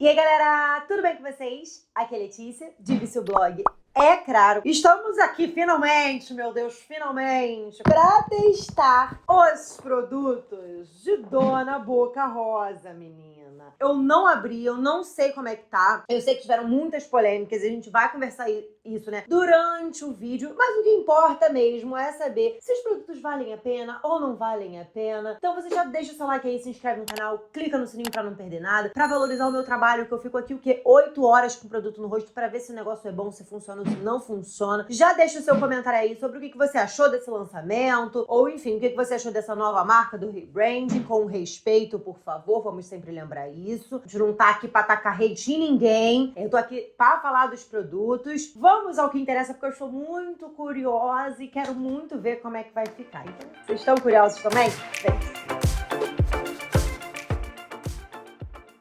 E aí, galera, tudo bem com vocês? Aqui é Letícia, de Vício Blog. É claro, estamos aqui finalmente, meu Deus, finalmente, para testar os produtos de Dona Boca Rosa, menina. Eu não abri, eu não sei como é que tá. Eu sei que tiveram muitas polêmicas e a gente vai conversar isso, né, durante o vídeo. Mas o que importa mesmo é saber se os produtos valem a pena ou não valem a pena. Então você já deixa o seu like aí, se inscreve no canal, clica no sininho pra não perder nada, pra valorizar o meu trabalho, que eu fico aqui, 8 horas com o produto no rosto pra ver se o negócio é bom, se funciona ou se não funciona. Já deixa o seu comentário aí sobre o que você achou desse lançamento, ou enfim, o que você achou dessa nova marca do rebranding, com respeito, por favor, vamos sempre lembrar isso. A gente não tá aqui pra tacar hate em ninguém, eu tô aqui pra falar dos produtos. Vamos ao que interessa, porque eu estou muito curiosa e quero muito ver como é que vai ficar. Então, vocês estão curiosos também? Vem.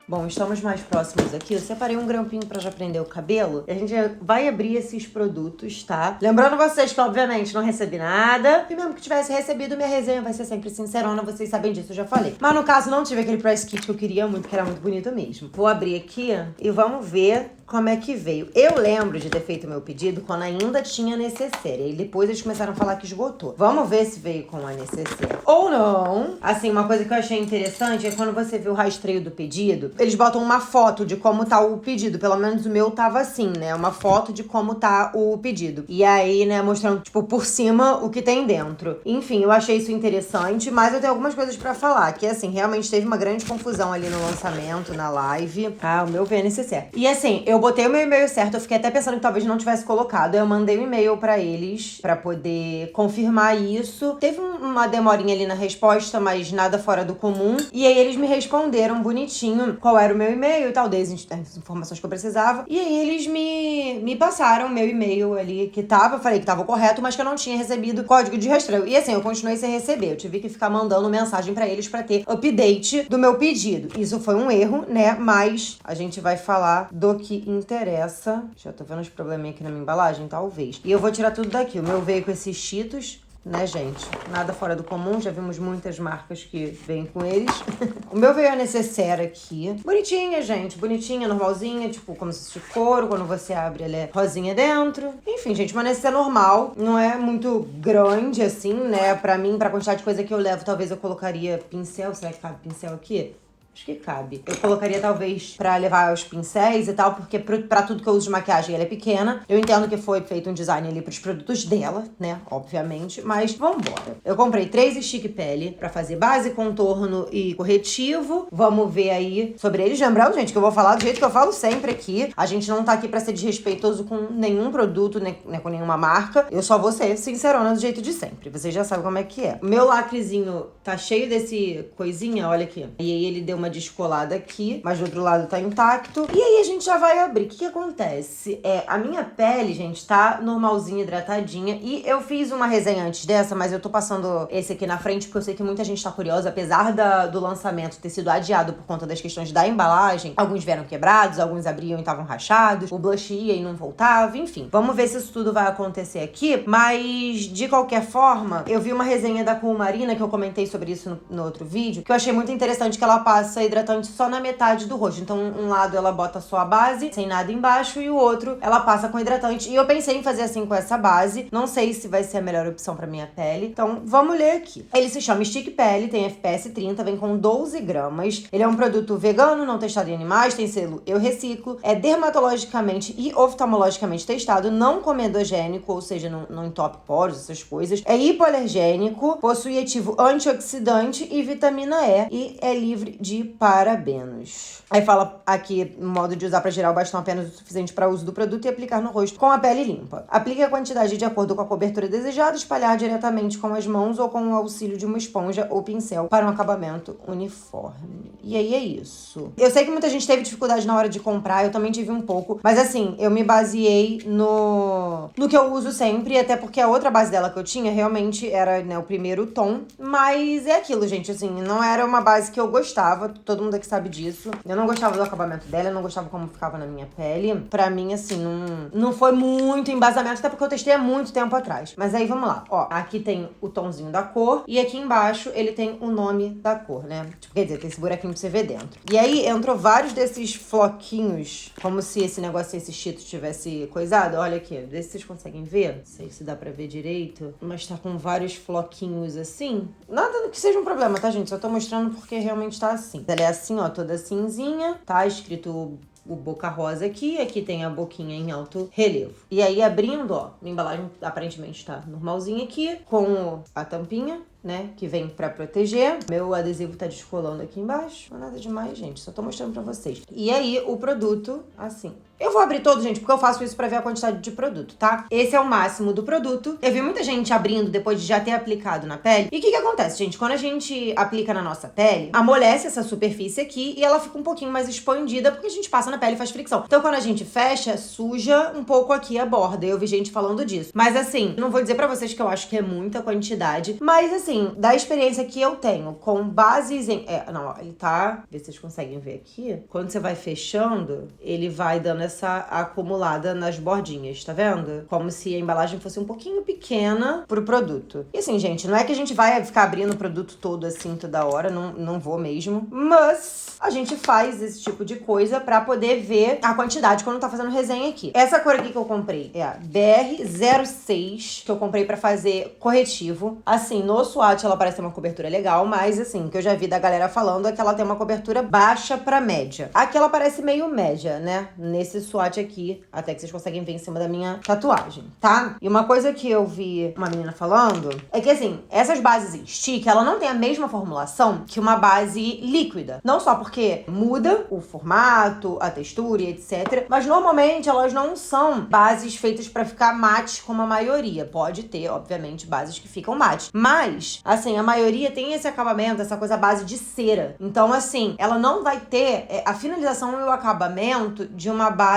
Bom, estamos mais próximos aqui. Eu separei um grampinho pra já prender o cabelo. E a gente vai abrir esses produtos, tá? Lembrando vocês que, obviamente, não recebi nada. E mesmo que tivesse recebido, minha resenha vai ser sempre sincerona. Vocês sabem disso, eu já falei. Mas no caso, não tive aquele price kit que eu queria muito, que era muito bonito mesmo. Vou abrir aqui e vamos ver como é que veio. Eu lembro de ter feito meu pedido quando ainda tinha necessaire. E depois eles começaram a falar que esgotou. Vamos ver se veio com a necessaire. Ou não. Assim, uma coisa que eu achei interessante é quando você vê o rastreio do pedido, eles botam uma foto de como tá o pedido. Pelo menos o meu tava assim, né? Uma foto de como tá o pedido. E aí, né, mostrando, tipo, por cima o que tem dentro. Enfim, eu achei isso interessante, mas eu tenho algumas coisas pra falar. Que, assim, realmente teve uma grande confusão ali no lançamento, na live. Ah, o meu VNCC. E, assim, eu botei o meu e-mail certo. Eu fiquei até pensando que talvez não tivesse colocado. Eu mandei um e-mail pra eles pra poder confirmar isso. Teve uma demorinha ali na resposta, mas nada fora do comum. E aí, eles me responderam bonitinho qual era o meu e-mail e tal, as informações que eu precisava. E aí eles me passaram o meu e-mail ali que tava, falei que tava correto, mas que eu não tinha recebido código de rastreio. E assim, eu continuei sem receber. Eu tive que ficar mandando mensagem pra eles pra ter update do meu pedido. Isso foi um erro, né? Mas a gente vai falar do que interessa. Já tô vendo os probleminha aqui na minha embalagem, talvez. E eu vou tirar tudo daqui. O meu veio com esses Cheetos, né, gente? Nada fora do comum, já vimos muitas marcas que vêm com eles. O meu veio a necessaire aqui. Bonitinha, gente, bonitinha, normalzinha, tipo, como se fosse de couro. Quando você abre, ela é rosinha dentro. Enfim, gente, uma necessaire normal. Não é muito grande, assim, né? Pra mim, pra quantidade de coisa que eu levo, talvez eu colocaria pincel. Será que cabe pincel aqui? Acho que cabe. Eu colocaria, talvez, pra levar os pincéis e tal, porque pra tudo que eu uso de maquiagem, ela é pequena. Eu entendo que foi feito um design ali pros produtos dela, né? Obviamente. Mas vambora. Eu comprei 3 stick pele pra fazer base, contorno e corretivo. Vamos ver aí sobre eles. Lembrando, gente, que eu vou falar do jeito que eu falo sempre aqui. A gente não tá aqui pra ser desrespeitoso com nenhum produto, né, com nenhuma marca. Eu só vou ser sincerona do jeito de sempre. Vocês já sabem como é que é. O meu lacrezinho tá cheio desse coisinha, olha aqui. E aí ele deu uma descolada aqui, mas do outro lado tá intacto. E aí a gente já vai abrir. O que acontece? A minha pele, gente, tá normalzinha, hidratadinha. E eu fiz uma resenha antes dessa, mas eu tô passando esse aqui na frente porque eu sei que muita gente tá curiosa. Apesar do lançamento ter sido adiado por conta das questões da embalagem, alguns vieram quebrados, alguns abriam e estavam rachados, o blush ia e não voltava, enfim. Vamos ver se isso tudo vai acontecer aqui, mas de qualquer forma, eu vi uma resenha da Cool Marina, que eu comentei sobre isso no outro vídeo, que eu achei muito interessante, que ela passa hidratante só na metade do rosto. Então, um lado ela bota só a base, sem nada embaixo, e o outro ela passa com hidratante. E eu pensei em fazer assim com essa base. Não sei se vai ser a melhor opção pra minha pele. Então, vamos ler aqui. Ele se chama Stick Pele, tem FPS 30, vem com 12 gramas. Ele é um produto vegano, não testado em animais, tem selo Eu Reciclo. É dermatologicamente e oftalmologicamente testado, não comedogênico, ou seja, não entope poros, essas coisas. É hipoalergênico, possui ativo antioxidante e vitamina E, e é livre de parabenos. Aí fala aqui no modo de usar para gerar o bastão apenas o suficiente para uso do produto e aplicar no rosto com a pele limpa. Aplique a quantidade de acordo com a cobertura desejada, espalhar diretamente com as mãos ou com o auxílio de uma esponja ou pincel para um acabamento uniforme. E aí é isso. Eu sei que muita gente teve dificuldade na hora de comprar, eu também tive um pouco, mas assim, eu me baseei no que eu uso sempre, até porque a outra base dela que eu tinha realmente era, né, o primeiro tom, mas é aquilo, gente, assim, não era uma base que eu gostava, gostava, todo mundo aqui sabe disso. Eu não gostava do acabamento dela, eu não gostava como ficava na minha pele. Pra mim, assim, não foi muito embasamento, até porque eu testei há muito tempo atrás. Mas aí, vamos lá. Ó, aqui tem o tomzinho da cor e aqui embaixo ele tem o nome da cor, né? Tipo, quer dizer, tem esse buraquinho pra você ver dentro. E aí entrou vários desses floquinhos, como se esse negócio, esse cheeto tivesse coisado. Olha aqui, vê se vocês conseguem ver. Não sei se dá pra ver direito, mas tá com vários floquinhos assim. Nada que seja um problema, tá, gente? Só tô mostrando porque realmente tá assim. Ela é assim, ó, toda cinzinha, tá escrito o boca rosa aqui tem a boquinha em alto relevo. E aí abrindo, ó, a embalagem aparentemente tá normalzinha aqui, com a tampinha, né, que vem pra proteger. Meu adesivo tá descolando aqui embaixo. Não é nada demais, gente, só tô mostrando pra vocês. E aí o produto, assim. Eu vou abrir todo, gente, porque eu faço isso pra ver a quantidade de produto, tá? Esse é o máximo do produto. Eu vi muita gente abrindo depois de já ter aplicado na pele. E o que acontece, gente? Quando a gente aplica na nossa pele, amolece essa superfície aqui e ela fica um pouquinho mais expandida porque a gente passa na pele e faz fricção. Então, quando a gente fecha, suja um pouco aqui a borda. Eu vi gente falando disso. Mas, assim, não vou dizer pra vocês que eu acho que é muita quantidade, mas, assim, da experiência que eu tenho com bases em... não, ó, ele tá... Vê se vocês conseguem ver aqui. Quando você vai fechando, ele vai dando essa acumulada nas bordinhas, tá vendo? Como se a embalagem fosse um pouquinho pequena pro produto. E assim, gente, não é que a gente vai ficar abrindo o produto todo assim toda hora, não vou mesmo, mas a gente faz esse tipo de coisa pra poder ver a quantidade quando tá fazendo resenha aqui. Essa cor aqui que eu comprei é a BR06, que eu comprei pra fazer corretivo. Assim, no swatch ela parece ter uma cobertura legal, mas assim, o que eu já vi da galera falando é que ela tem uma cobertura baixa pra média. Aqui ela parece meio média, né? Nesse swatch aqui, até que vocês conseguem ver em cima da minha tatuagem, tá? E uma coisa que eu vi uma menina falando é que, assim, essas bases em stick, ela não tem a mesma formulação que uma base líquida. Não só porque muda o formato, a textura e etc, mas normalmente elas não são bases feitas pra ficar mate como a maioria. Pode ter, obviamente, bases que ficam mate. Mas, assim, a maioria tem esse acabamento, essa coisa base de cera. Então, assim, ela não vai ter a finalização e o acabamento de uma base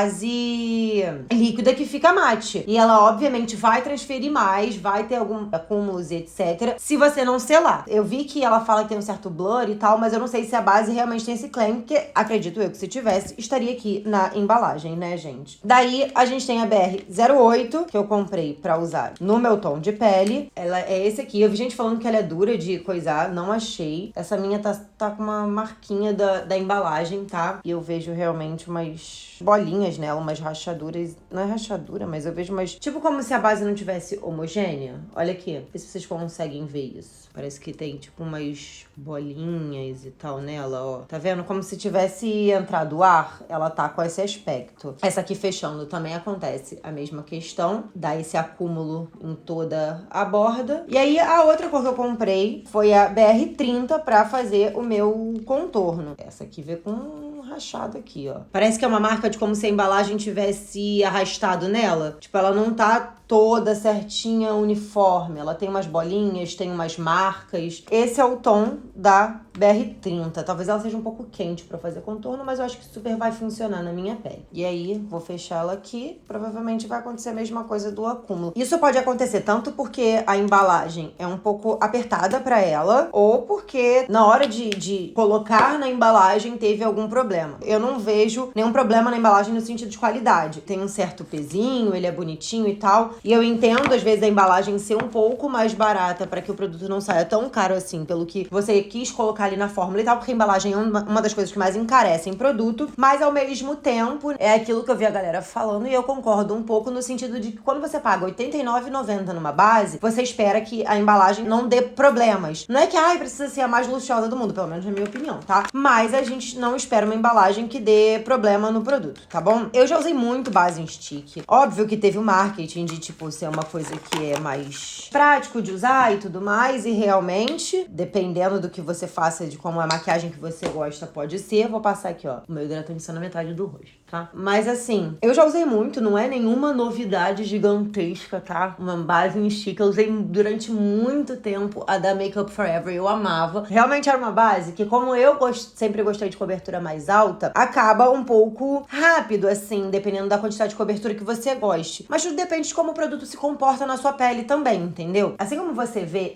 líquida que fica mate. E ela, obviamente, vai transferir mais, vai ter algum acúmulos e etc, se você não selar. Eu vi que ela fala que tem um certo blur e tal, mas eu não sei se a base realmente tem esse claim, porque acredito eu que se tivesse, estaria aqui na embalagem, né, gente? Daí, a gente tem a BR08, que eu comprei pra usar no meu tom de pele. Ela é esse aqui. Eu vi gente falando que ela é dura de coisar, não achei. Essa minha tá com uma marquinha da embalagem, tá? E eu vejo realmente umas bolinhas nela, umas rachaduras. Não é rachadura, mas eu vejo umas... Tipo como se a base não tivesse homogênea. Olha aqui, vê se vocês conseguem ver isso. Parece que tem tipo umas bolinhas e tal nela, ó. Tá vendo? Como se tivesse entrado ar, ela tá com esse aspecto. Essa aqui fechando também acontece a mesma questão. Dá esse acúmulo em toda a borda. E aí, a outra cor que eu comprei foi a BR30 pra fazer o meu contorno. Essa aqui veio com rachado aqui, ó. Parece que é uma marca de como se a embalagem tivesse arrastado nela. Tipo, ela não tá toda certinha, uniforme. Ela tem umas bolinhas, tem umas marcas. Esse é o tom da BR30. Talvez ela seja um pouco quente pra fazer contorno, mas eu acho que super vai funcionar na minha pele. E aí, vou fechar ela aqui. Provavelmente vai acontecer a mesma coisa do acúmulo. Isso pode acontecer tanto porque a embalagem é um pouco apertada pra ela, ou porque na hora de colocar na embalagem teve algum problema. Eu não vejo nenhum problema na embalagem no sentido de qualidade. Tem um certo pezinho, ele é bonitinho e tal. E eu entendo, às vezes, a embalagem ser um pouco mais barata pra que o produto não saia tão caro assim, pelo que você quis colocar ali na fórmula e tal, porque a embalagem é uma das coisas que mais encarecem produto, mas ao mesmo tempo é aquilo que eu vi a galera falando e eu concordo um pouco no sentido de que quando você paga R$ 89,90 numa base, você espera que a embalagem não dê problemas. Não é que, precisa ser a mais luxuosa do mundo, pelo menos na minha opinião, tá? Mas a gente não espera uma embalagem que dê problema no produto, tá bom? Eu já usei muito base em stick. Óbvio que teve o marketing de, tipo, ser uma coisa que é mais prático de usar e tudo mais, e realmente, dependendo do que você faça, de como a maquiagem que você gosta pode ser, vou passar aqui, ó, o meu hidratante só na metade do rosto, tá? Mas assim, eu já usei muito, não é nenhuma novidade gigantesca, tá? Uma base em stick, eu usei durante muito tempo a da Makeup Forever, eu amava. Realmente era uma base que, como eu sempre gostei de cobertura mais mais alta, acaba um pouco rápido, assim, dependendo da quantidade de cobertura que você goste. Mas tudo depende de como o produto se comporta na sua pele também, entendeu? Assim como você vê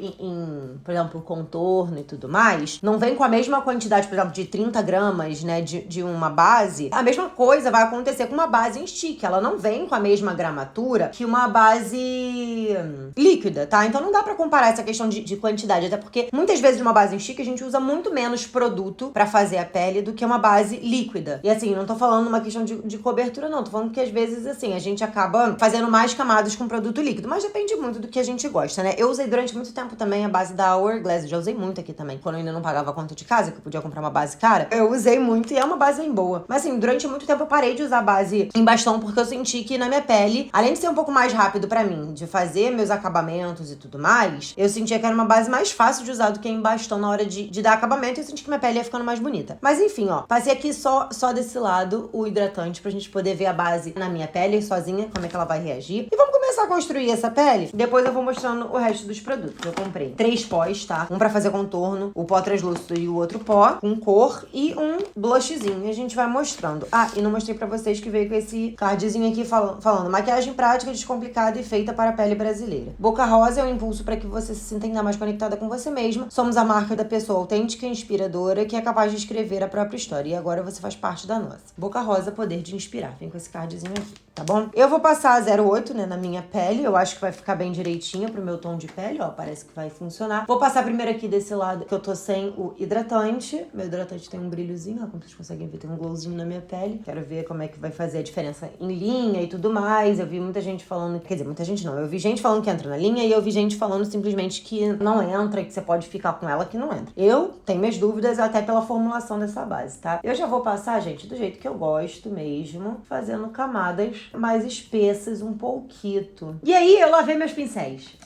por exemplo, contorno e tudo mais, não vem com a mesma quantidade, por exemplo, de 30 gramas, né, de uma base. A mesma coisa vai acontecer com uma base em stick. Ela não vem com a mesma gramatura que uma base líquida, tá? Então não dá pra comparar essa questão de quantidade, até porque muitas vezes uma base em stick a gente usa muito menos produto pra fazer a pele do que uma base líquida. E assim, não tô falando uma questão de cobertura, não. Tô falando que às vezes, assim, a gente acaba fazendo mais camadas com produto líquido, mas depende muito do que a gente gosta, né? Eu usei durante muito tempo também a base da Hourglass, já usei muito aqui também. Quando eu ainda não pagava a conta de casa, que eu podia comprar uma base cara, eu usei muito e é uma base bem boa. Mas assim, durante muito tempo eu parei de usar base em bastão porque eu senti que na minha pele, além de ser um pouco mais rápido pra mim, de fazer meus acabamentos e tudo mais, eu sentia que era uma base mais fácil de usar do que em bastão na hora de dar acabamento e eu senti que minha pele ia ficando mais bonita. Mas enfim, ó, passei aqui só desse lado o hidratante pra gente poder ver a base na minha pele sozinha, como é que ela vai reagir. E vamos começar a construir essa pele. Depois eu vou mostrando o resto dos produtos. Eu comprei 3 pós, tá? Um pra fazer contorno, o pó translúcido e o outro pó, com cor e um blushzinho. E a gente vai mostrando. Ah, e não mostrei pra vocês que veio com esse cardzinho aqui falando maquiagem prática, descomplicada e feita para a pele brasileira. Boca Rosa é um impulso para que você se sinta ainda mais conectada com você mesma. Somos a marca da pessoa autêntica e inspiradora que é capaz de escrever a própria história. E agora você faz parte da nossa. Boca Rosa, poder de inspirar. Vem com esse cardzinho aqui, tá bom? Eu vou passar a 08, né, na minha pele. Eu acho que vai ficar bem direitinho pro meu tom de pele, ó. Parece que vai funcionar. Vou passar primeiro aqui desse lado que eu tô sem o hidratante. Meu hidratante tem um brilhozinho, ó. Como vocês conseguem ver, tem um glowzinho na minha pele. Quero ver como é que vai fazer a diferença em linha e tudo mais. Eu vi muita gente falando... Quer dizer, muita gente não. Eu vi gente falando que entra na linha e eu vi gente falando simplesmente que não entra e que você pode ficar com ela que não entra. Eu tenho minhas dúvidas até pela formulação dessa base, tá? Eu já vou passar, gente, do jeito que eu gosto mesmo, fazendo camadas mais espessas um pouquinho. E aí, eu lavei meus pincéis.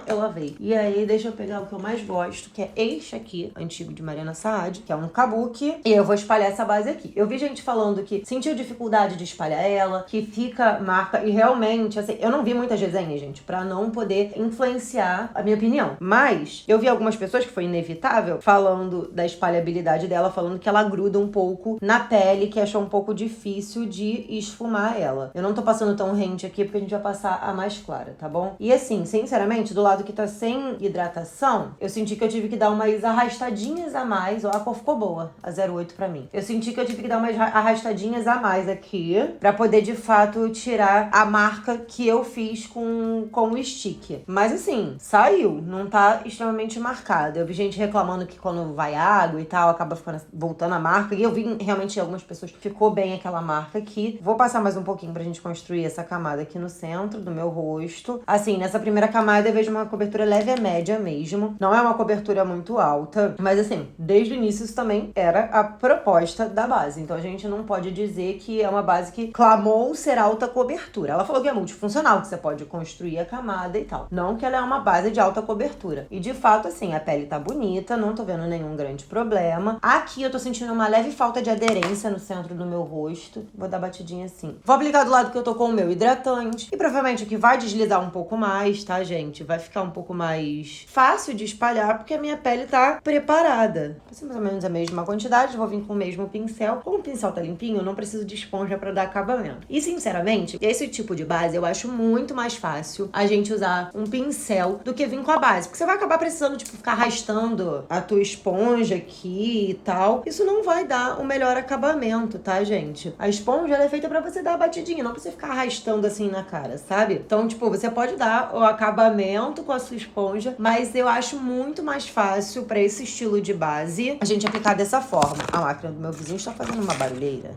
Eu lavei. E aí, deixa eu pegar o que eu mais gosto, que é este aqui, antigo de Mariana Saad, que é um kabuki. E eu vou espalhar essa base aqui. Eu vi gente falando que sentiu dificuldade de espalhar ela, que fica marca. E realmente, assim, eu não vi muitas resenhas, gente, pra não poder influenciar a minha opinião. Mas eu vi algumas pessoas, que foi inevitável, falando da espalhabilidade dela, falando que ela gruda um pouco na pele, que achou um pouco difícil de esfumar ela. Eu não tô passando tão rente aqui, porque a gente vai passar a mais clara, tá bom? E assim, sinceramente, do lado que tá sem hidratação, eu senti que eu tive que dar umas arrastadinhas a mais. Ó, a cor ficou boa, a 08 pra mim. Eu senti que eu tive que dar umas arrastadinhas a mais aqui, pra poder, de fato, tirar a marca que eu fiz com o stick. Mas assim, saiu. Não tá extremamente marcada. Eu vi gente reclamando que quando vai água e tal, acaba voltando a marca. E eu vi realmente algumas pessoas que ficou bem aquela marca aqui. Vou passar mais um pouquinho pra gente construir essa camada aqui no centro do meu rosto. Assim, nessa primeira camada eu vejo uma cobertura leve a média mesmo. Não é uma cobertura muito alta. Mas assim, desde o início isso também era a proposta da base. Então a gente não pode dizer que é uma base que clamou ser alta cobertura. Ela falou que é multifuncional, que você pode construir a camada e tal. Não que ela é uma base de alta cobertura. E de fato, assim, a pele tá bonita, não tô vendo nenhum grande problema. Aqui eu tô sentindo uma leve falta de aderência no centro do meu rosto. Vou dar batidinha assim. Vou aplicar do lado que eu tô com o meu hidratante. E provavelmente aqui vai deslizar um pouco mais, tá, gente? Vai ficar um pouco mais fácil de espalhar, porque a minha pele tá preparada. Vai ser mais ou menos a mesma quantidade, vou vir com o mesmo pincel. Como o pincel tá limpinho, eu não preciso de esponja pra dar acabamento. E, sinceramente, esse tipo de base eu acho muito mais fácil a gente usar um pincel do que vir com a base. Porque você vai acabar precisando, tipo, ficar arrastando a tua esponja aqui e tal. Isso não vai dar o melhor acabamento, tá, gente? A esponja, ela é feita pra você dar a batidinha, não pra você ficar arrastando assim na cara, sabe? Então, tipo, você pode dar o acabamento com a sua esponja, mas eu acho muito mais fácil pra esse estilo de base a gente aplicar dessa forma. A máquina do meu vizinho está fazendo uma barulheira.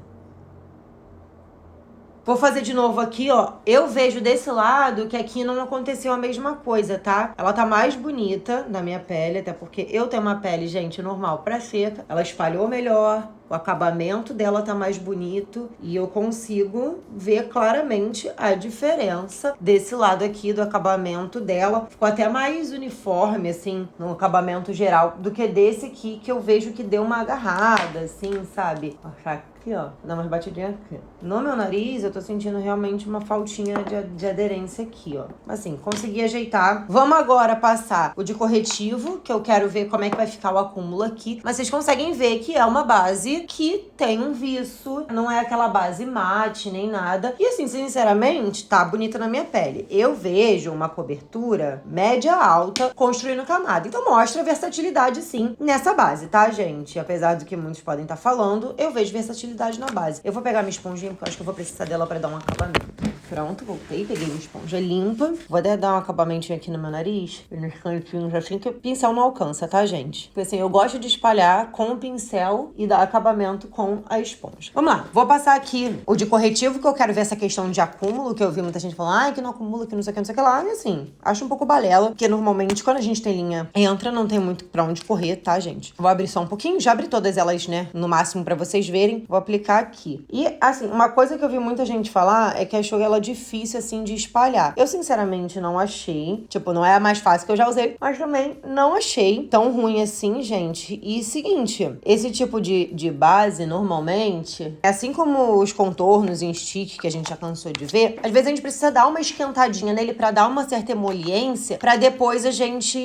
Vou fazer de novo aqui, ó. Eu vejo desse lado que aqui não aconteceu a mesma coisa, tá? Ela tá mais bonita na minha pele, até porque eu tenho uma pele, gente, normal pra seca. Ela espalhou melhor. O acabamento dela tá mais bonito e eu consigo ver claramente a diferença desse lado aqui do acabamento dela. Ficou até mais uniforme, assim, no acabamento geral, do que desse aqui, que eu vejo que deu uma agarrada, assim, sabe? Aqui, ó, dá umas batidinhas aqui. No meu nariz, eu tô sentindo realmente uma faltinha de aderência aqui, ó. Assim, consegui ajeitar. Vamos agora passar o de corretivo, que eu quero ver como é que vai ficar o acúmulo aqui. Mas vocês conseguem ver que é uma base base que tem um viço, não é aquela base mate nem nada. E assim, sinceramente, tá bonita na minha pele. Eu vejo uma cobertura média alta construindo camada. Então mostra versatilidade sim nessa base, tá, gente? Apesar do que muitos podem estar falando, eu vejo versatilidade na base. Eu vou pegar minha esponjinha porque eu acho que eu vou precisar dela pra dar um acabamento. Pronto, voltei, peguei minha esponja limpa. Vou até dar um acabamentinho aqui no meu nariz, nos cantinhos assim, que o pincel não alcança, tá, gente? Porque assim, eu gosto de espalhar com o pincel e dar acabamento com a esponja. Vamos lá, vou passar aqui o de corretivo, que eu quero ver essa questão de acúmulo, que eu vi muita gente falando, ai, que não acumula, que não sei o que, não sei o que lá. E assim, acho um pouco balela, porque normalmente quando a gente tem linha entra, não tem muito pra onde correr, tá, gente? Vou abrir só um pouquinho, já abri todas elas, né, no máximo pra vocês verem. Vou aplicar aqui. E assim, uma coisa que eu vi muita gente falar é que achou ela difícil, assim, de espalhar. Eu, sinceramente, não achei. Tipo, não é a mais fácil que eu já usei, mas também não achei tão ruim assim, gente. E seguinte, esse tipo de base, normalmente, assim como os contornos em stick que a gente já cansou de ver, às vezes a gente precisa dar uma esquentadinha nele pra dar uma certa emoliência, pra depois a gente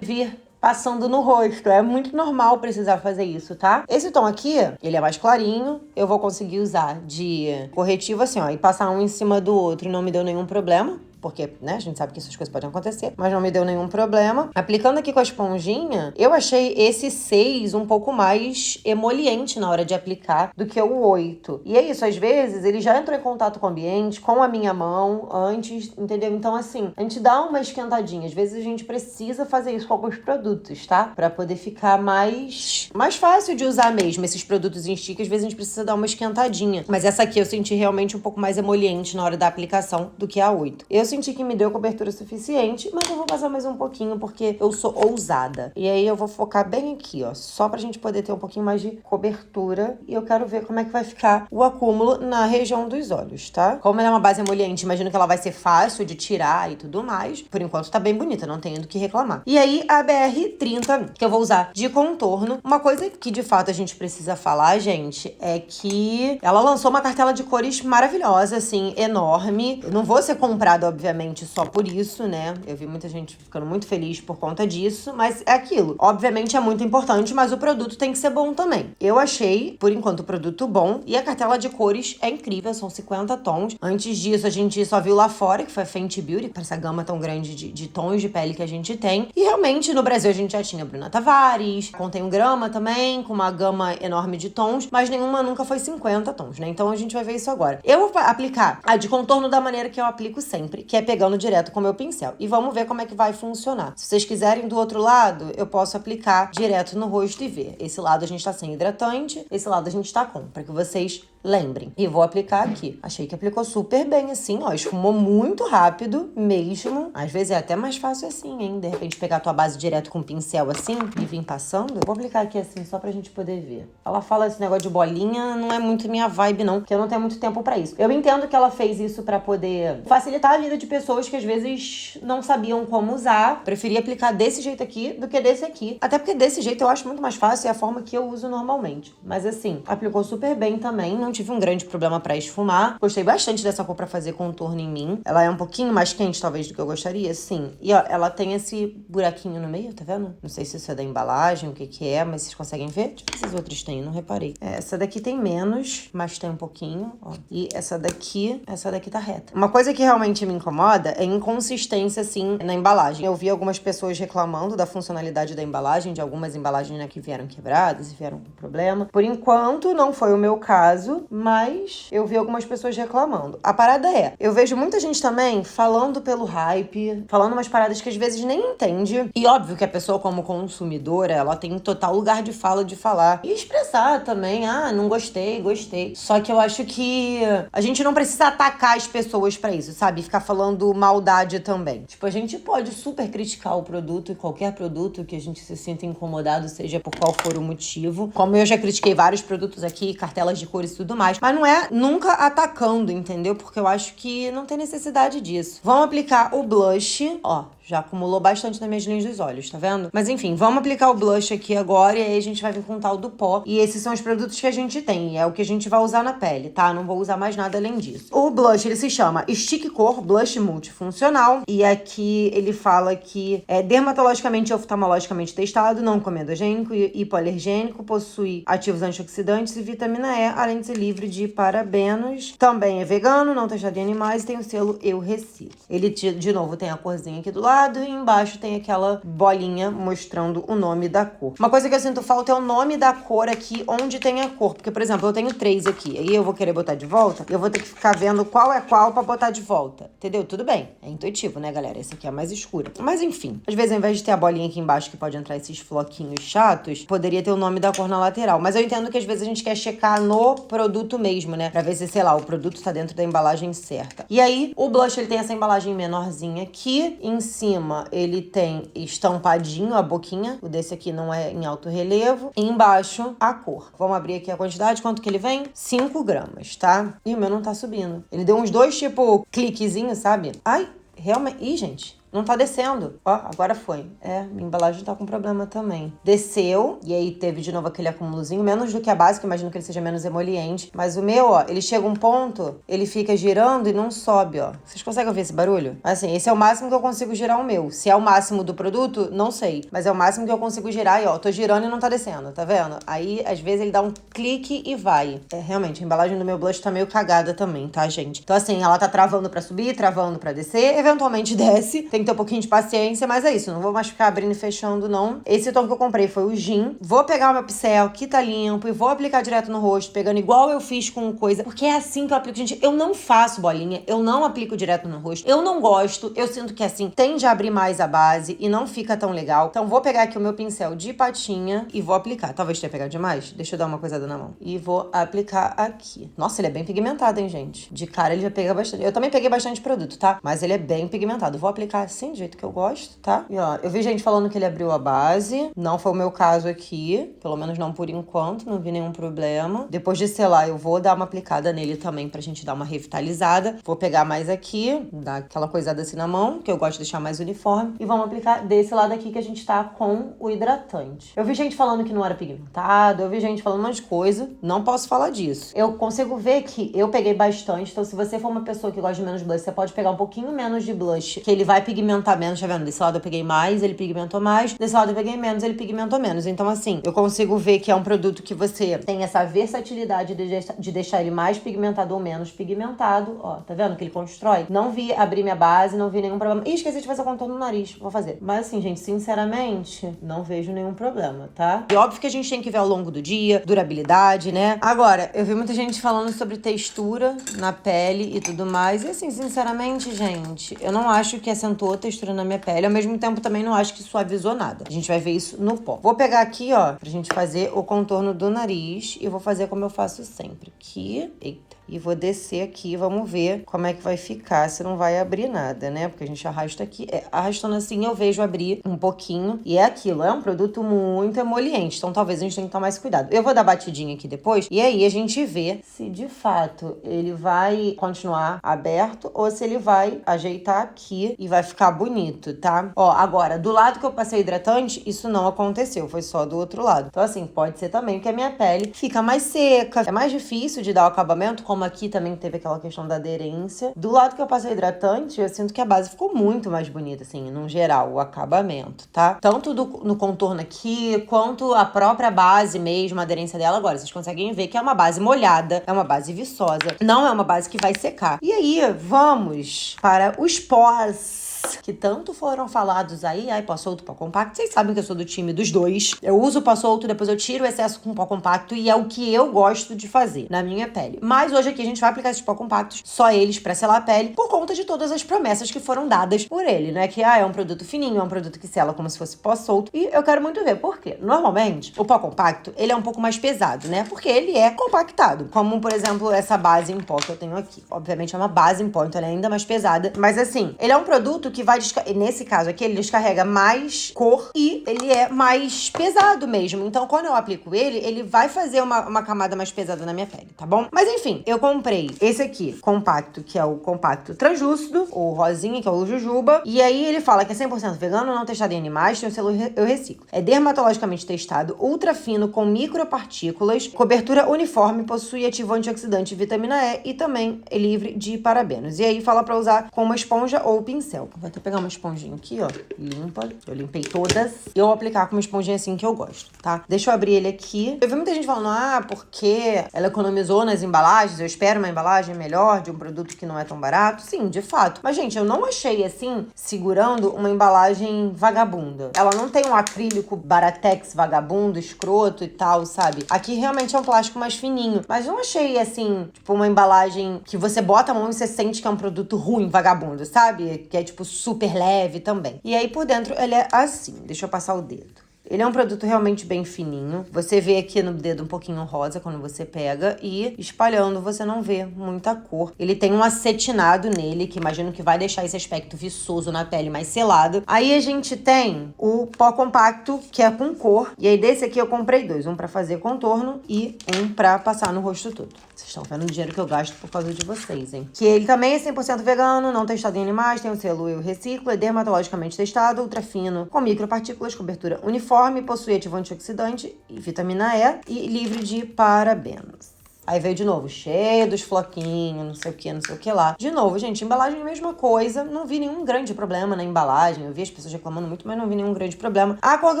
vir passando no rosto. É muito normal precisar fazer isso, tá? Esse tom aqui, ele é mais clarinho. Eu vou conseguir usar de corretivo assim, ó, e passar um em cima do outro e não me deu nenhum problema. Porque, né, a gente sabe que essas coisas podem acontecer, mas não me deu nenhum problema. Aplicando aqui com a esponjinha, eu achei esse 6 um pouco mais emoliente na hora de aplicar do que o 8. E é isso, às vezes ele já entrou em contato com o ambiente, com a minha mão antes, entendeu? Então, assim, a gente dá uma esquentadinha. Às vezes a gente precisa fazer isso com alguns produtos, tá? Pra poder ficar mais fácil de usar mesmo. Esses produtos em stick, às vezes a gente precisa dar uma esquentadinha. Mas essa aqui eu senti realmente um pouco mais emoliente na hora da aplicação do que a 8. Eu senti que me deu cobertura suficiente, mas eu vou passar mais um pouquinho porque eu sou ousada. E aí eu vou focar bem aqui, ó, só pra gente poder ter um pouquinho mais de cobertura. E eu quero ver como é que vai ficar o acúmulo na região dos olhos, tá? Como ela é uma base emoliente, imagino que ela vai ser fácil de tirar e tudo mais. Por enquanto tá bem bonita, não tenho do que reclamar. E aí a BR30, que eu vou usar de contorno. Uma coisa que de fato a gente precisa falar, gente, é que ela lançou uma cartela de cores maravilhosa, assim, enorme. Eu não vou ser comprada, obviamente, só por isso, né? Eu vi muita gente ficando muito feliz por conta disso, mas é aquilo. Obviamente é muito importante, mas o produto tem que ser bom também. Eu achei, por enquanto, o produto bom e a cartela de cores é incrível, são 50 tons. Antes disso, a gente só viu lá fora, que foi a Fenty Beauty, para essa gama tão grande de tons de pele que a gente tem. E realmente, no Brasil, a gente já tinha Bruna Tavares, contém um Grama também, com uma gama enorme de tons, mas nenhuma nunca foi 50 tons, né? Então a gente vai ver isso agora. Eu vou aplicar a de contorno da maneira que eu aplico sempre, que é pegando direto com o meu pincel. E vamos ver como é que vai funcionar. Se vocês quiserem do outro lado, eu posso aplicar direto no rosto e ver. Esse lado a gente tá sem hidratante, esse lado a gente tá com, para que vocês lembrem. E vou aplicar aqui. Achei que aplicou super bem assim, ó. Esfumou muito rápido mesmo. Às vezes é até mais fácil assim, hein? De repente pegar a tua base direto com o pincel assim e vir passando. Vou aplicar aqui assim, só pra gente poder ver. Ela fala esse negócio de bolinha, não é muito minha vibe não, porque eu não tenho muito tempo pra isso. Eu entendo que ela fez isso pra poder facilitar a vida de pessoas que às vezes não sabiam como usar. Preferi aplicar desse jeito aqui do que desse aqui. Até porque desse jeito eu acho muito mais fácil, é a forma que eu uso normalmente. Mas assim, aplicou super bem também. Não tive um grande problema pra esfumar. Gostei bastante dessa cor pra fazer contorno em mim. Ela é um pouquinho mais quente, talvez, do que eu gostaria, sim. E, ó, ela tem esse buraquinho no meio, tá vendo? Não sei se isso é da embalagem, o que que é, mas vocês conseguem ver? Deixa eu ver se esses outros têm, não reparei. Essa daqui tem menos, mas tem um pouquinho, ó. E essa daqui tá reta. Uma coisa que realmente me incomoda é a inconsistência, assim, na embalagem. Eu vi algumas pessoas reclamando da funcionalidade da embalagem, de algumas embalagens, né, que vieram quebradas e vieram com problema. Por enquanto, não foi o meu caso, mas eu vi algumas pessoas reclamando. A parada é, eu vejo muita gente também falando pelo hype, falando umas paradas que às vezes nem entende. E óbvio que a pessoa como consumidora, ela tem total lugar de fala de falar. E expressar também, não gostei, gostei. Só que eu acho que a gente não precisa atacar as pessoas pra isso, sabe? Ficar falando maldade também. Tipo, a gente pode super criticar o produto e qualquer produto que a gente se sinta incomodado, seja por qual for o motivo. Como eu já critiquei vários produtos aqui, cartelas de cores e tudo mais. Mas não é nunca atacando, entendeu? Porque eu acho que não tem necessidade disso. Vamos aplicar o blush, ó. Já acumulou bastante nas minhas linhas dos olhos, tá vendo? Mas enfim, vamos aplicar o blush aqui agora e aí a gente vai vir com o tal do pó. E esses são os produtos que a gente tem, e é o que a gente vai usar na pele, tá? Não vou usar mais nada além disso. O blush, ele se chama Stick Cor Blush Multifuncional, e aqui ele fala que é dermatologicamente e oftalmologicamente testado, não comedogênico e hipoalergênico, possui ativos antioxidantes e vitamina E, além de ser livre de parabenos. Também é vegano, não testado em animais e tem o selo Eu Reciclo. Ele, de novo, tem a corzinha aqui do lado e embaixo tem aquela bolinha mostrando o nome da cor. Uma coisa que eu sinto falta é o nome da cor aqui onde tem a cor, porque, por exemplo, eu tenho 3 aqui, aí eu vou querer botar de volta e eu vou ter que ficar vendo qual é qual pra botar de volta, entendeu? Tudo bem, é intuitivo, né, galera? Esse aqui é mais escuro. Mas, enfim, às vezes, ao invés de ter a bolinha aqui embaixo que pode entrar esses floquinhos chatos, poderia ter o nome da cor na lateral. Mas eu entendo que, às vezes, a gente quer checar no produto mesmo, né? Pra ver se, sei lá, o produto tá dentro da embalagem certa. E aí, o blush, ele tem essa embalagem menorzinha aqui. Em cima, ele tem estampadinho a boquinha. O desse aqui não é em alto relevo. E embaixo, a cor. Vamos abrir aqui a quantidade. Quanto que ele vem? 5 gramas, tá? E o meu não tá subindo. Ele deu uns 2, tipo, cliquezinhos, sabe? Ai, realmente... Ih, gente... Não tá descendo. Ó, agora foi. Minha embalagem tá com problema também. Desceu, e aí teve de novo aquele acúmulozinho, menos do que a básica, imagino que ele seja menos emoliente. Mas o meu, ó, ele chega um ponto, ele fica girando e não sobe, ó. Vocês conseguem ouvir esse barulho? Assim, esse é o máximo que eu consigo girar o meu. Se é o máximo do produto, não sei. Mas é o máximo que eu consigo girar e, ó, tô girando e não tá descendo, tá vendo? Aí, às vezes, ele dá um clique e vai. Realmente, a embalagem do meu blush tá meio cagada também, tá, gente? Então, assim, ela tá travando pra subir, travando pra descer, eventualmente desce. Tem que ter um pouquinho de paciência, mas é isso. Não vou mais ficar abrindo e fechando, não. Esse tom que eu comprei foi o Gin. Vou pegar o meu pincel, que tá limpo, e vou aplicar direto no rosto, pegando igual eu fiz com coisa. Porque é assim que eu aplico. Gente, eu não faço bolinha, eu não aplico direto no rosto. Eu não gosto, eu sinto que assim, tende a abrir mais a base e não fica tão legal. Então vou pegar aqui o meu pincel de patinha e vou aplicar. Talvez tenha pegado demais. Deixa eu dar uma coisada na mão. E vou aplicar aqui. Nossa, ele é bem pigmentado, hein, gente? De cara ele já pega bastante. Eu também peguei bastante produto, tá? Mas ele é bem pigmentado. Vou aplicar assim, de jeito que eu gosto, tá? E ó, eu vi gente falando que ele abriu a base. Não foi o meu caso aqui. Pelo menos não por enquanto. Não vi nenhum problema. Depois de selar, eu vou dar uma aplicada nele também pra gente dar uma revitalizada. Vou pegar mais aqui, dar aquela coisada assim na mão, que eu gosto de deixar mais uniforme. E vamos aplicar desse lado aqui que a gente tá com o hidratante. Eu vi gente falando que não era pigmentado. Eu vi gente falando um monte de coisa. Não posso falar disso. Eu consigo ver que eu peguei bastante. Então, se você for uma pessoa que gosta de menos blush, você pode pegar um pouquinho menos de blush, que ele vai pigmentar menos, tá vendo? Desse lado eu peguei mais, ele pigmentou mais. Desse lado eu peguei menos, ele pigmentou menos. Então, assim, eu consigo ver que é um produto que você tem essa versatilidade de deixar ele mais pigmentado ou menos pigmentado. Ó, tá vendo que ele constrói? Não vi abrir minha base, não vi nenhum problema. Ih, esqueci de fazer o contorno no nariz. Vou fazer. Mas, assim, gente, sinceramente, não vejo nenhum problema, tá? E óbvio que a gente tem que ver ao longo do dia, durabilidade, né? Agora, eu vi muita gente falando sobre textura na pele e tudo mais. E, assim, sinceramente, gente, eu não acho que acentuou textura na minha pele. Ao mesmo tempo, também não acho que suavizou nada. A gente vai ver isso no pó. Vou pegar aqui, ó, pra gente fazer o contorno do nariz. E vou fazer como eu faço sempre. Aqui. Eita. E vou descer aqui, vamos ver como é que vai ficar, se não vai abrir nada, né? Porque a gente arrasta aqui. Arrastando assim eu vejo abrir um pouquinho. E é aquilo, é um produto muito emoliente. Então talvez a gente tenha que tomar esse cuidado. Eu vou dar batidinha aqui depois. E aí a gente vê se de fato ele vai continuar aberto ou se ele vai ajeitar aqui e vai ficar bonito, tá? Ó, agora, do lado que eu passei hidratante, isso não aconteceu. Foi só do outro lado. Então assim, pode ser também que a minha pele fica mais seca. É mais difícil de dar o acabamento, como aqui também teve aquela questão da aderência. Do lado que eu passei hidratante, eu sinto que a base ficou muito mais bonita, assim, no geral, o acabamento, tá? Tanto no contorno aqui, quanto a própria base mesmo, a aderência dela. Agora, vocês conseguem ver que é uma base molhada, é uma base viçosa, não é uma base que vai secar. E aí, vamos para os pós que tanto foram falados aí. Ai, pó solto, pó compacto. Vocês sabem que eu sou do time dos dois. Eu uso o pó solto, depois eu tiro o excesso com pó compacto e é o que eu gosto de fazer na minha pele. Mas hoje aqui a gente vai aplicar esses pó compactos, só eles pra selar a pele, por conta de todas as promessas que foram dadas por ele, né? Que é um produto fininho, é um produto que sela como se fosse pó solto. E eu quero muito ver por quê. Normalmente, o pó compacto, ele é um pouco mais pesado, né? Porque ele é compactado. Como, por exemplo, essa base em pó que eu tenho aqui. Obviamente é uma base em pó, então ela é ainda mais pesada. Mas assim, ele é um produto que vai nesse caso aqui, ele descarrega mais cor e ele é mais pesado mesmo. Então, quando eu aplico ele, ele vai fazer uma camada mais pesada na minha pele, tá bom? Mas enfim, eu comprei esse aqui, compacto, que é o compacto translúcido, o rosinha, que é o Jujuba. E aí ele fala que é 100% vegano, não testado em animais, tem o selo Eu Reciclo. É dermatologicamente testado, ultra fino, com micropartículas, cobertura uniforme, possui ativo antioxidante, vitamina E e também é livre de parabenos. E aí fala pra usar com uma esponja ou pincel. Vou até pegar uma esponjinha aqui, ó, limpa. Eu limpei todas. E eu vou aplicar com uma esponjinha assim que eu gosto, tá? Deixa eu abrir ele aqui. Eu vi muita gente falando, porque ela economizou nas embalagens, eu espero uma embalagem melhor de um produto que não é tão barato. Sim, de fato. Mas, gente, eu não achei, assim, segurando uma embalagem vagabunda. Ela não tem um acrílico baratex vagabundo, escroto e tal, sabe? Aqui realmente é um plástico mais fininho. Mas não achei, assim, tipo, uma embalagem que você bota a mão e você sente que é um produto ruim, vagabundo, sabe? Que é, tipo, super leve também. E aí, por dentro, ele é assim. Deixa eu passar o dedo. Ele é um produto realmente bem fininho. Você vê aqui no dedo um pouquinho rosa quando você pega e espalhando você não vê muita cor. Ele tem um acetinado nele, que imagino que vai deixar esse aspecto viçoso na pele mais selado. Aí a gente tem o pó compacto, que é com cor. E aí desse aqui eu comprei dois. Um pra fazer contorno e um pra passar no rosto todo. Vocês estão vendo o dinheiro que eu gasto por causa de vocês, hein? Que ele também é 100% vegano, não testado em animais, tem o selo Eu Reciclo, é dermatologicamente testado, ultra fino, com micropartículas, cobertura uniforme, possui ativo antioxidante e vitamina E e livre de parabenos. Aí veio de novo, cheio dos floquinhos, não sei o que lá. De novo, gente, embalagem é a mesma coisa. Não vi nenhum grande problema na embalagem. Eu vi as pessoas reclamando muito, mas não vi nenhum grande problema. A cor que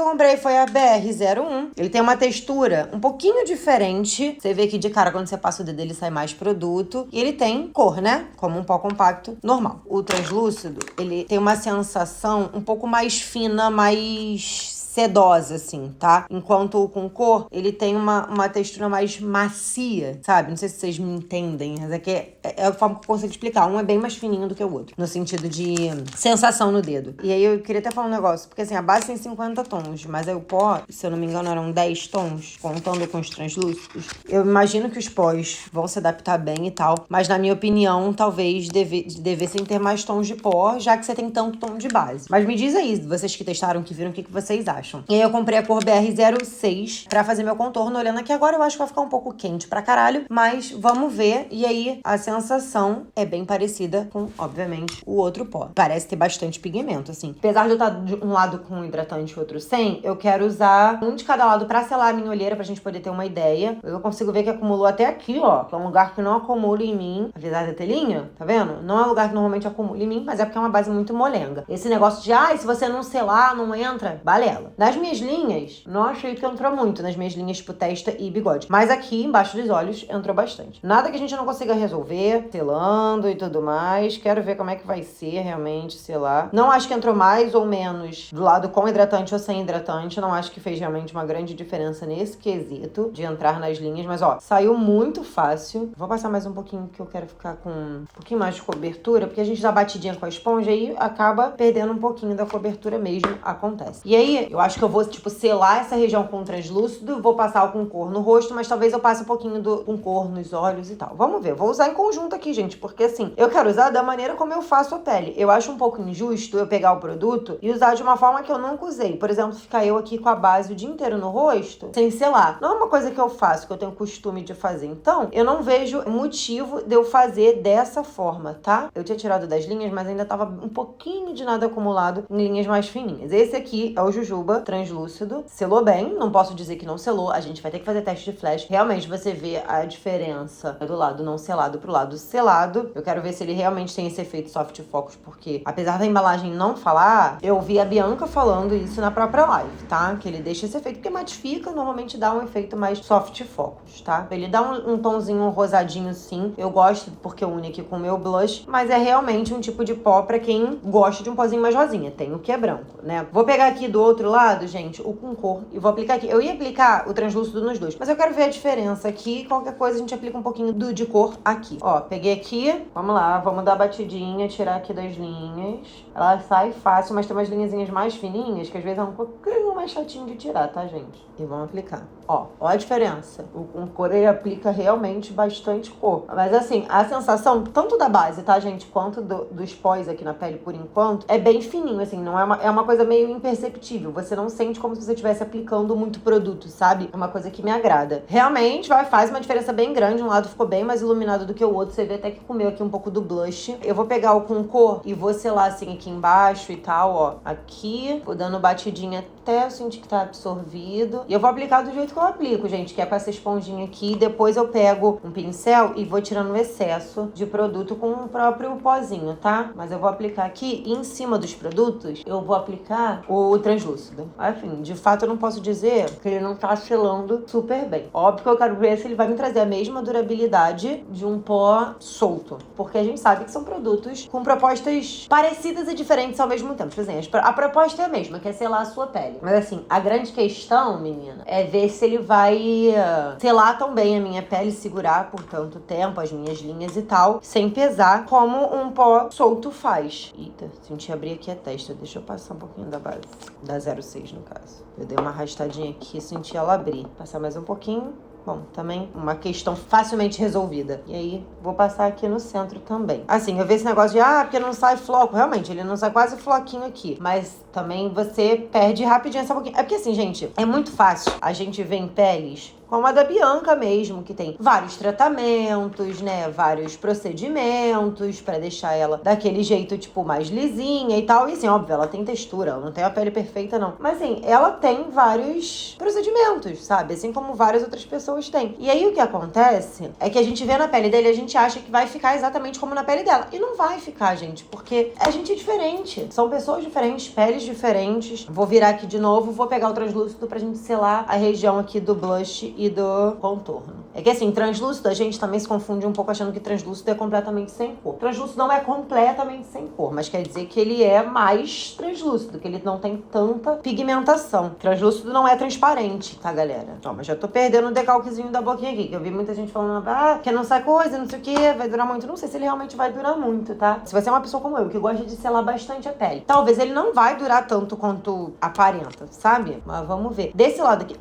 eu comprei foi a BR01. Ele tem uma textura um pouquinho diferente. Você vê que de cara, quando você passa o dedo, ele sai mais produto. E ele tem cor, né? Como um pó compacto normal. O translúcido, ele tem uma sensação um pouco mais fina, mais sedosa, assim, tá? Enquanto o com cor, ele tem uma textura mais macia, sabe? Não sei se vocês me entendem, mas é que é a forma que eu consigo explicar. Um é bem mais fininho do que o outro, no sentido de sensação no dedo. E aí eu queria até falar um negócio, porque assim, a base tem 50 tons, mas aí o pó, se eu não me engano, eram 10 tons, contando com os translúcidos. Eu imagino que os pós vão se adaptar bem e tal, mas na minha opinião, talvez devessem ter mais tons de pó, já que você tem tanto tom de base. Mas me diz aí, vocês que testaram, que viram, o que vocês acham. E aí eu comprei a cor BR06 pra fazer meu contorno. Olhando aqui agora, eu acho que vai ficar um pouco quente pra caralho, mas vamos ver. E aí a sensação é bem parecida com, obviamente, o outro pó. Parece ter bastante pigmento, assim. Apesar de eu estar de um lado com hidratante e outro sem, eu quero usar um de cada lado pra selar a minha olheira, pra gente poder ter uma ideia. Eu consigo ver que acumulou até aqui, ó, que é um lugar que não acumula em mim. Apesar da telinha, tá vendo? Não é um lugar que normalmente acumula em mim, mas é porque é uma base muito molenga. Esse negócio de, se você não selar, não entra, balela. Nas minhas linhas, não achei que entrou muito, nas minhas linhas tipo testa e bigode. Mas aqui, embaixo dos olhos, entrou bastante. Nada que a gente não consiga resolver, selando e tudo mais. Quero ver como é que vai ser realmente selar. Não acho que entrou mais ou menos do lado com hidratante ou sem hidratante. Não acho que fez realmente uma grande diferença nesse quesito de entrar nas linhas. Mas, ó, saiu muito fácil. Vou passar mais um pouquinho, que eu quero ficar com um pouquinho mais de cobertura, porque a gente dá batidinha com a esponja e acaba perdendo um pouquinho da cobertura mesmo. Acontece. E aí, eu acho que eu vou, tipo, selar essa região com translúcido, vou passar o com cor no rosto, mas talvez eu passe um pouquinho do com cor nos olhos e tal. Vamos ver, vou usar em conjunto aqui, gente, porque assim, eu quero usar da maneira como eu faço a pele. Eu acho um pouco injusto eu pegar o produto e usar de uma forma que eu nunca usei. Por exemplo, ficar eu aqui com a base o dia inteiro no rosto, sem selar. Não é uma coisa que eu faço, que eu tenho costume de fazer. Então, eu não vejo motivo de eu fazer dessa forma, tá? Eu tinha tirado das linhas, mas ainda tava um pouquinho de nada acumulado em linhas mais fininhas. Esse aqui é o Jujuba translúcido. Selou bem, não posso dizer que não selou. A gente vai ter que fazer teste de flash. Realmente você vê a diferença do lado não selado pro lado selado. Eu quero ver se ele realmente tem esse efeito soft focus, porque apesar da embalagem não falar, eu vi a Bianca falando isso na própria live, tá? Que ele deixa esse efeito, porque matifica, normalmente dá um efeito mais soft focus, tá? Ele dá um tonzinho rosadinho, sim. Eu gosto porque eu une aqui com o meu blush, mas é realmente um tipo de pó pra quem gosta de um pozinho mais rosinha. Tem o que é branco, né? Vou pegar aqui do outro lado, gente, o com cor, e vou aplicar aqui. Eu ia aplicar o translúcido nos dois, mas eu quero ver a diferença aqui. Qualquer coisa a gente aplica um pouquinho de cor aqui. Ó, peguei aqui. Vamos lá, vamos dar a batidinha, tirar aqui das linhas. Ela sai fácil, mas tem umas linhazinhas mais fininhas, que às vezes é um pouquinho mais chatinho de tirar, tá, gente? E vamos aplicar. Ó a diferença. O com cor, ele aplica realmente bastante cor. Mas assim, a sensação, tanto da base, tá, gente, quanto dos pós aqui na pele, por enquanto, é bem fininho, assim, não é uma coisa meio imperceptível. você não sente como se você estivesse aplicando muito produto, sabe? É uma coisa que me agrada. Realmente, faz uma diferença bem grande. Um lado ficou bem mais iluminado do que o outro. Você vê até que comeu aqui um pouco do blush. Eu vou pegar o com cor e vou selar assim aqui embaixo e tal, ó. Aqui, vou dando batidinha até eu sentir que tá absorvido. E eu vou aplicar do jeito que eu aplico, gente, que é com essa esponjinha aqui. Depois eu pego um pincel e vou tirando o excesso de produto com o próprio pozinho, tá? Mas eu vou aplicar aqui e em cima dos produtos, eu vou aplicar o translúcido. Enfim, de fato eu não posso dizer que ele não tá selando super bem. Óbvio que eu quero ver se ele vai me trazer a mesma durabilidade de um pó solto. Porque a gente sabe que são produtos com propostas parecidas e diferentes ao mesmo tempo. Tipo assim, a proposta é a mesma, que é selar a sua pele. Mas assim, a grande questão, menina, é ver se ele vai selar tão bem a minha pele, segurar por tanto tempo as minhas linhas e tal, sem pesar, como um pó solto faz. Eita, senti abrir aqui a testa. Deixa eu passar um pouquinho da base. Da 06, no caso. Eu dei uma arrastadinha aqui e senti ela abrir. Passar mais um pouquinho. Bom, também uma questão facilmente resolvida. E aí, vou passar aqui no centro também. Assim, eu vi esse negócio de, porque não sai floco. Realmente, ele não sai quase floquinho aqui. Mas também você perde rapidinho essa pouquinho. É porque assim, gente, é muito fácil a gente ver em peles como a da Bianca mesmo, que tem vários tratamentos, né? Vários procedimentos pra deixar ela daquele jeito, tipo, mais lisinha e tal. E assim, óbvio, ela tem textura, ela não tem a pele perfeita, não. Mas assim, ela tem vários procedimentos, sabe? Assim como várias outras pessoas têm. E aí o que acontece é que a gente vê na pele dele e a gente acha que vai ficar exatamente como na pele dela. E não vai ficar, gente, porque a gente é diferente. São pessoas diferentes, peles diferentes. Vou virar aqui de novo, vou pegar o translúcido pra gente selar a região aqui do blush e do contorno. É que assim, translúcido, a gente também se confunde um pouco achando que translúcido é completamente sem cor. Translúcido não é completamente sem cor, mas quer dizer que ele é mais translúcido, que ele não tem tanta pigmentação. Translúcido não é transparente, tá, galera? Ó, mas já tô perdendo o decalquezinho da boquinha aqui, que eu vi muita gente falando, que não sai coisa, não sei o que, vai durar muito. Não sei se ele realmente vai durar muito, tá? Se você é uma pessoa como eu, que gosta de selar bastante a pele, talvez ele não vai durar tanto quanto aparenta, sabe? Mas vamos ver. Desse lado aqui,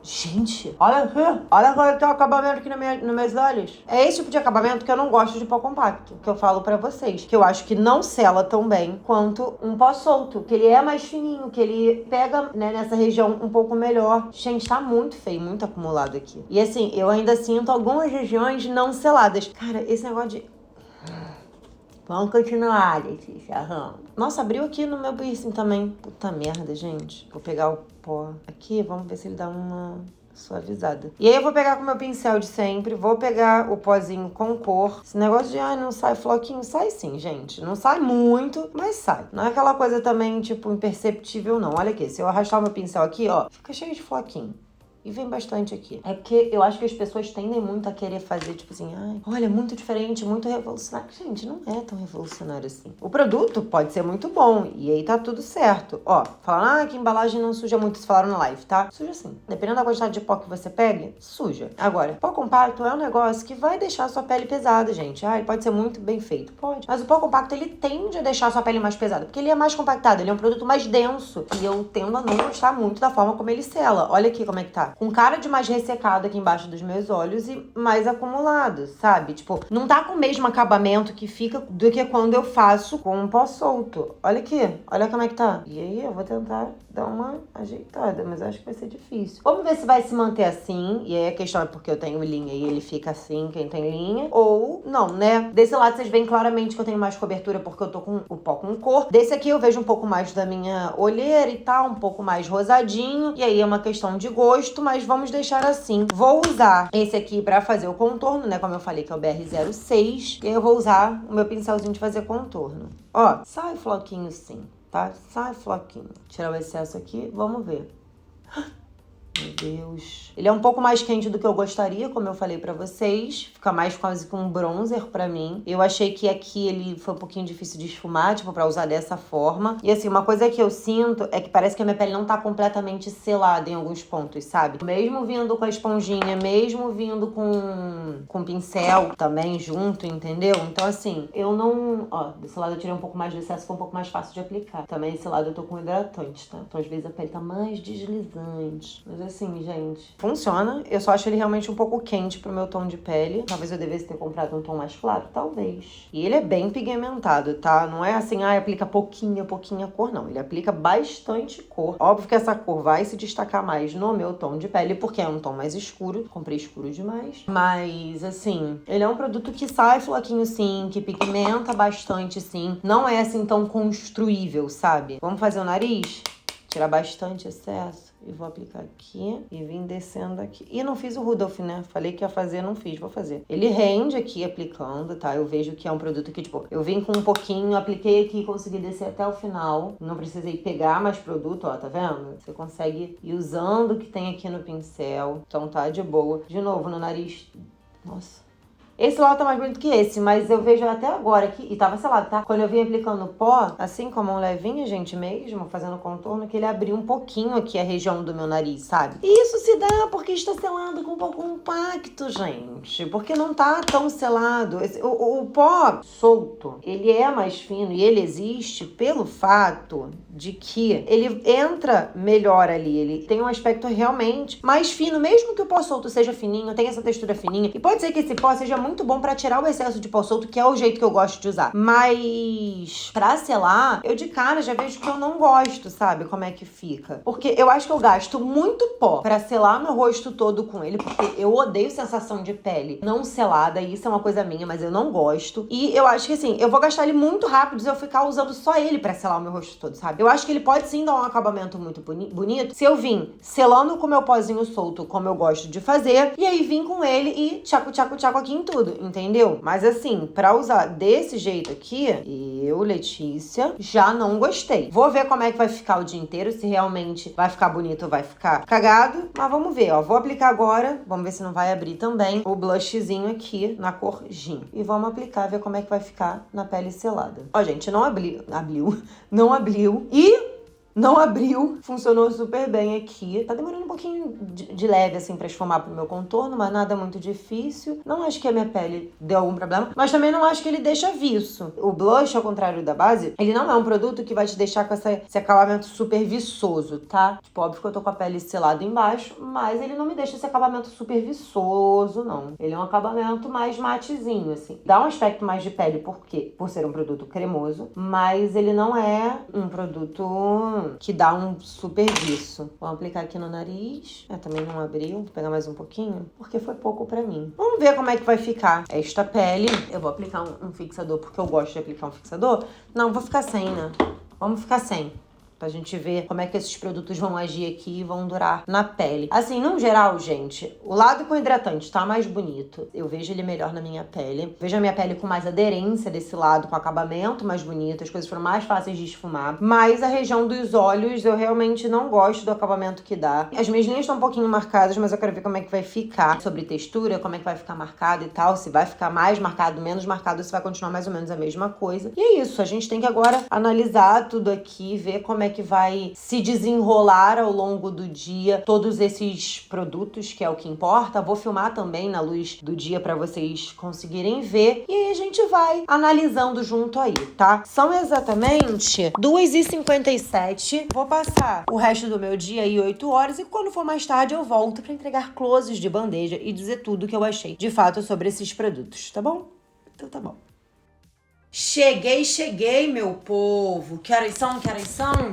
gente, olha aqui. Olha qual é o acabamento aqui nos meus olhos. É esse tipo de acabamento que eu não gosto de pó compacto, que eu falo pra vocês. Que eu acho que não sela tão bem quanto um pó solto. Que ele é mais fininho, que ele pega, né, nessa região um pouco melhor. Gente, tá muito feio, muito acumulado aqui. E assim, eu ainda sinto algumas regiões não seladas. Cara, esse negócio de... Vamos continuar, Letícia. Nossa, abriu aqui no meu piercing também. Puta merda, gente. Vou pegar o pó aqui, vamos ver se ele dá uma suavizada. E aí eu vou pegar com o meu pincel de sempre, vou pegar o pozinho com cor. Esse negócio de, não sai floquinho, sai sim, gente. Não sai muito, mas sai. Não é aquela coisa também, tipo, imperceptível, não. Olha aqui, se eu arrastar o meu pincel aqui, ó, fica cheio de floquinho. E vem bastante aqui. É porque eu acho que as pessoas tendem muito a querer fazer, tipo assim, olha, muito diferente, muito revolucionário. Gente, não é tão revolucionário assim. O produto pode ser muito bom, e aí tá tudo certo. Ó, falando, que embalagem não suja muito, se falaram na live, tá? Suja sim. Dependendo da quantidade de pó que você pegue, suja. Agora, pó compacto é um negócio que vai deixar a sua pele pesada, gente. Ele pode ser muito bem feito, pode. Mas o pó compacto, ele tende a deixar a sua pele mais pesada, porque ele é mais compactado, ele é um produto mais denso. E eu tendo a não gostar muito da forma como ele sela. Olha aqui como é que tá. Com cara de mais ressecado aqui embaixo dos meus olhos e mais acumulado, sabe? Tipo, não tá com o mesmo acabamento que fica do que quando eu faço com um pó solto. Olha aqui, olha como é que tá. E aí eu vou tentar dar uma ajeitada, mas acho que vai ser difícil. Vamos ver se vai se manter assim, e aí a questão é porque eu tenho linha e ele fica assim, quem tem linha, ou não, né? Desse lado vocês veem claramente que eu tenho mais cobertura porque eu tô com o pó com cor. Desse aqui eu vejo um pouco mais da minha olheira e tal, um pouco mais rosadinho, e aí é uma questão de gosto, mas vamos deixar assim. Vou usar esse aqui pra fazer o contorno, né? Como eu falei, que é o BR06, e aí eu vou usar o meu pincelzinho de fazer contorno. Ó, sai floquinho sim, tá? Sai floquinho. Tirar o excesso aqui, vamos ver. Meu Deus. Ele é um pouco mais quente do que eu gostaria, como eu falei pra vocês. Fica mais quase com um bronzer pra mim. Eu achei que aqui ele foi um pouquinho difícil de esfumar, tipo, pra usar dessa forma. E assim, uma coisa que eu sinto é que parece que a minha pele não tá completamente selada em alguns pontos, sabe? Mesmo vindo com a esponjinha, mesmo vindo com pincel também junto, entendeu? Então assim, eu não... Ó, desse lado eu tirei um pouco mais de excesso, ficou um pouco mais fácil de aplicar. Também esse lado eu tô com hidratante, tá? Então às vezes a pele tá mais deslizante. Mas assim, gente. Funciona. Eu só acho ele realmente um pouco quente pro meu tom de pele. Talvez eu devesse ter comprado um tom mais claro. Talvez. E ele é bem pigmentado, tá? Não é assim, aplica pouquinha cor, não. Ele aplica bastante cor. Óbvio que essa cor vai se destacar mais no meu tom de pele, porque é um tom mais escuro. Comprei escuro demais. Mas, assim, ele é um produto que sai floquinho, sim, que pigmenta bastante, sim. Não é, assim, tão construível, sabe? Vamos fazer o nariz? Tirar bastante excesso. E vou aplicar aqui e vim descendo aqui. E não fiz o Rudolph, né? Falei que ia fazer, não fiz, vou fazer. Ele rende aqui aplicando, tá? Eu vejo que é um produto que, tipo, eu vim com um pouquinho, apliquei aqui e consegui descer até o final. Não precisei pegar mais produto, ó, tá vendo? Você consegue ir usando o que tem aqui no pincel. Então tá de boa. De novo, no nariz. Nossa. Esse lado tá mais bonito que esse, mas eu vejo até agora aqui, e tava selado, tá? Quando eu vim aplicando pó, assim com a mão levinha, gente, mesmo, fazendo contorno, que ele abriu um pouquinho aqui a região do meu nariz, sabe? E isso se dá porque está selado com pouco compacto, gente. Porque não tá tão selado. O pó solto, ele é mais fino e ele existe pelo fato de que ele entra melhor ali. Ele tem um aspecto realmente mais fino, mesmo que o pó solto seja fininho, tem essa textura fininha. E pode ser que esse pó seja muito bom pra tirar o excesso de pó solto, que é o jeito que eu gosto de usar. Mas pra selar, eu de cara já vejo que eu não gosto, sabe? Como é que fica. Porque eu acho que eu gasto muito pó pra selar meu rosto todo com ele, porque eu odeio sensação de pele não selada, e isso é uma coisa minha, mas eu não gosto. E eu acho que assim, eu vou gastar ele muito rápido se eu ficar usando só ele pra selar o meu rosto todo, sabe? Eu acho que ele pode sim dar um acabamento muito bonito se eu vim selando com o meu pozinho solto, como eu gosto de fazer, e aí vim com ele e tchaco aqui em tudo, entendeu? Mas assim, pra usar desse jeito aqui, eu, Letícia, já não gostei. Vou ver como é que vai ficar o dia inteiro, se realmente vai ficar bonito ou vai ficar cagado. Mas vamos ver, ó. Vou aplicar agora, vamos ver se não vai abrir também, o blushzinho aqui na cor Gin. E vamos aplicar, ver como é que vai ficar na pele selada. Ó, gente, não abriu. Não abriu. E não abriu, funcionou super bem aqui. Tá demorando um pouquinho de leve, assim, pra esfumar pro meu contorno, mas nada muito difícil. Não acho que a minha pele deu algum problema, mas também não acho que ele deixa viço. O blush, ao contrário da base, ele não é um produto que vai te deixar com esse acabamento super viçoso, tá? Tipo, óbvio que eu tô com a pele selada embaixo, mas ele não me deixa esse acabamento super viçoso, não. Ele é um acabamento mais matezinho, assim. Dá um aspecto mais de pele, por quê? Por ser um produto cremoso, mas ele não é um produto que dá um super viço. Vou aplicar aqui no nariz. Também não abriu. Vou pegar mais um pouquinho, porque foi pouco pra mim. Vamos ver como é que vai ficar esta pele. Eu vou aplicar um fixador, porque eu gosto de aplicar um fixador. Não, vou ficar sem, né? Vamos ficar sem. Pra gente ver como é que esses produtos vão agir aqui e vão durar na pele. Assim, no geral, gente, o lado com hidratante tá mais bonito. Eu vejo ele melhor na minha pele. Vejo a minha pele com mais aderência desse lado, com acabamento mais bonito. As coisas foram mais fáceis de esfumar. Mas a região dos olhos, eu realmente não gosto do acabamento que dá. As minhas linhas estão um pouquinho marcadas, mas eu quero ver como é que vai ficar. Sobre textura, como é que vai ficar marcado e tal. Se vai ficar mais marcado, menos marcado, se vai continuar mais ou menos a mesma coisa. E é isso, a gente tem que agora analisar tudo aqui, ver como é que vai se desenrolar ao longo do dia todos esses produtos, que é o que importa. Vou filmar também na luz do dia para vocês conseguirem ver. E aí a gente vai analisando junto aí, tá? São exatamente 2h57. Vou passar o resto do meu dia aí 8 horas e quando for mais tarde eu volto para entregar closes de bandeja e dizer tudo que eu achei de fato sobre esses produtos, tá bom? Então tá bom. Cheguei, meu povo. Que horas são?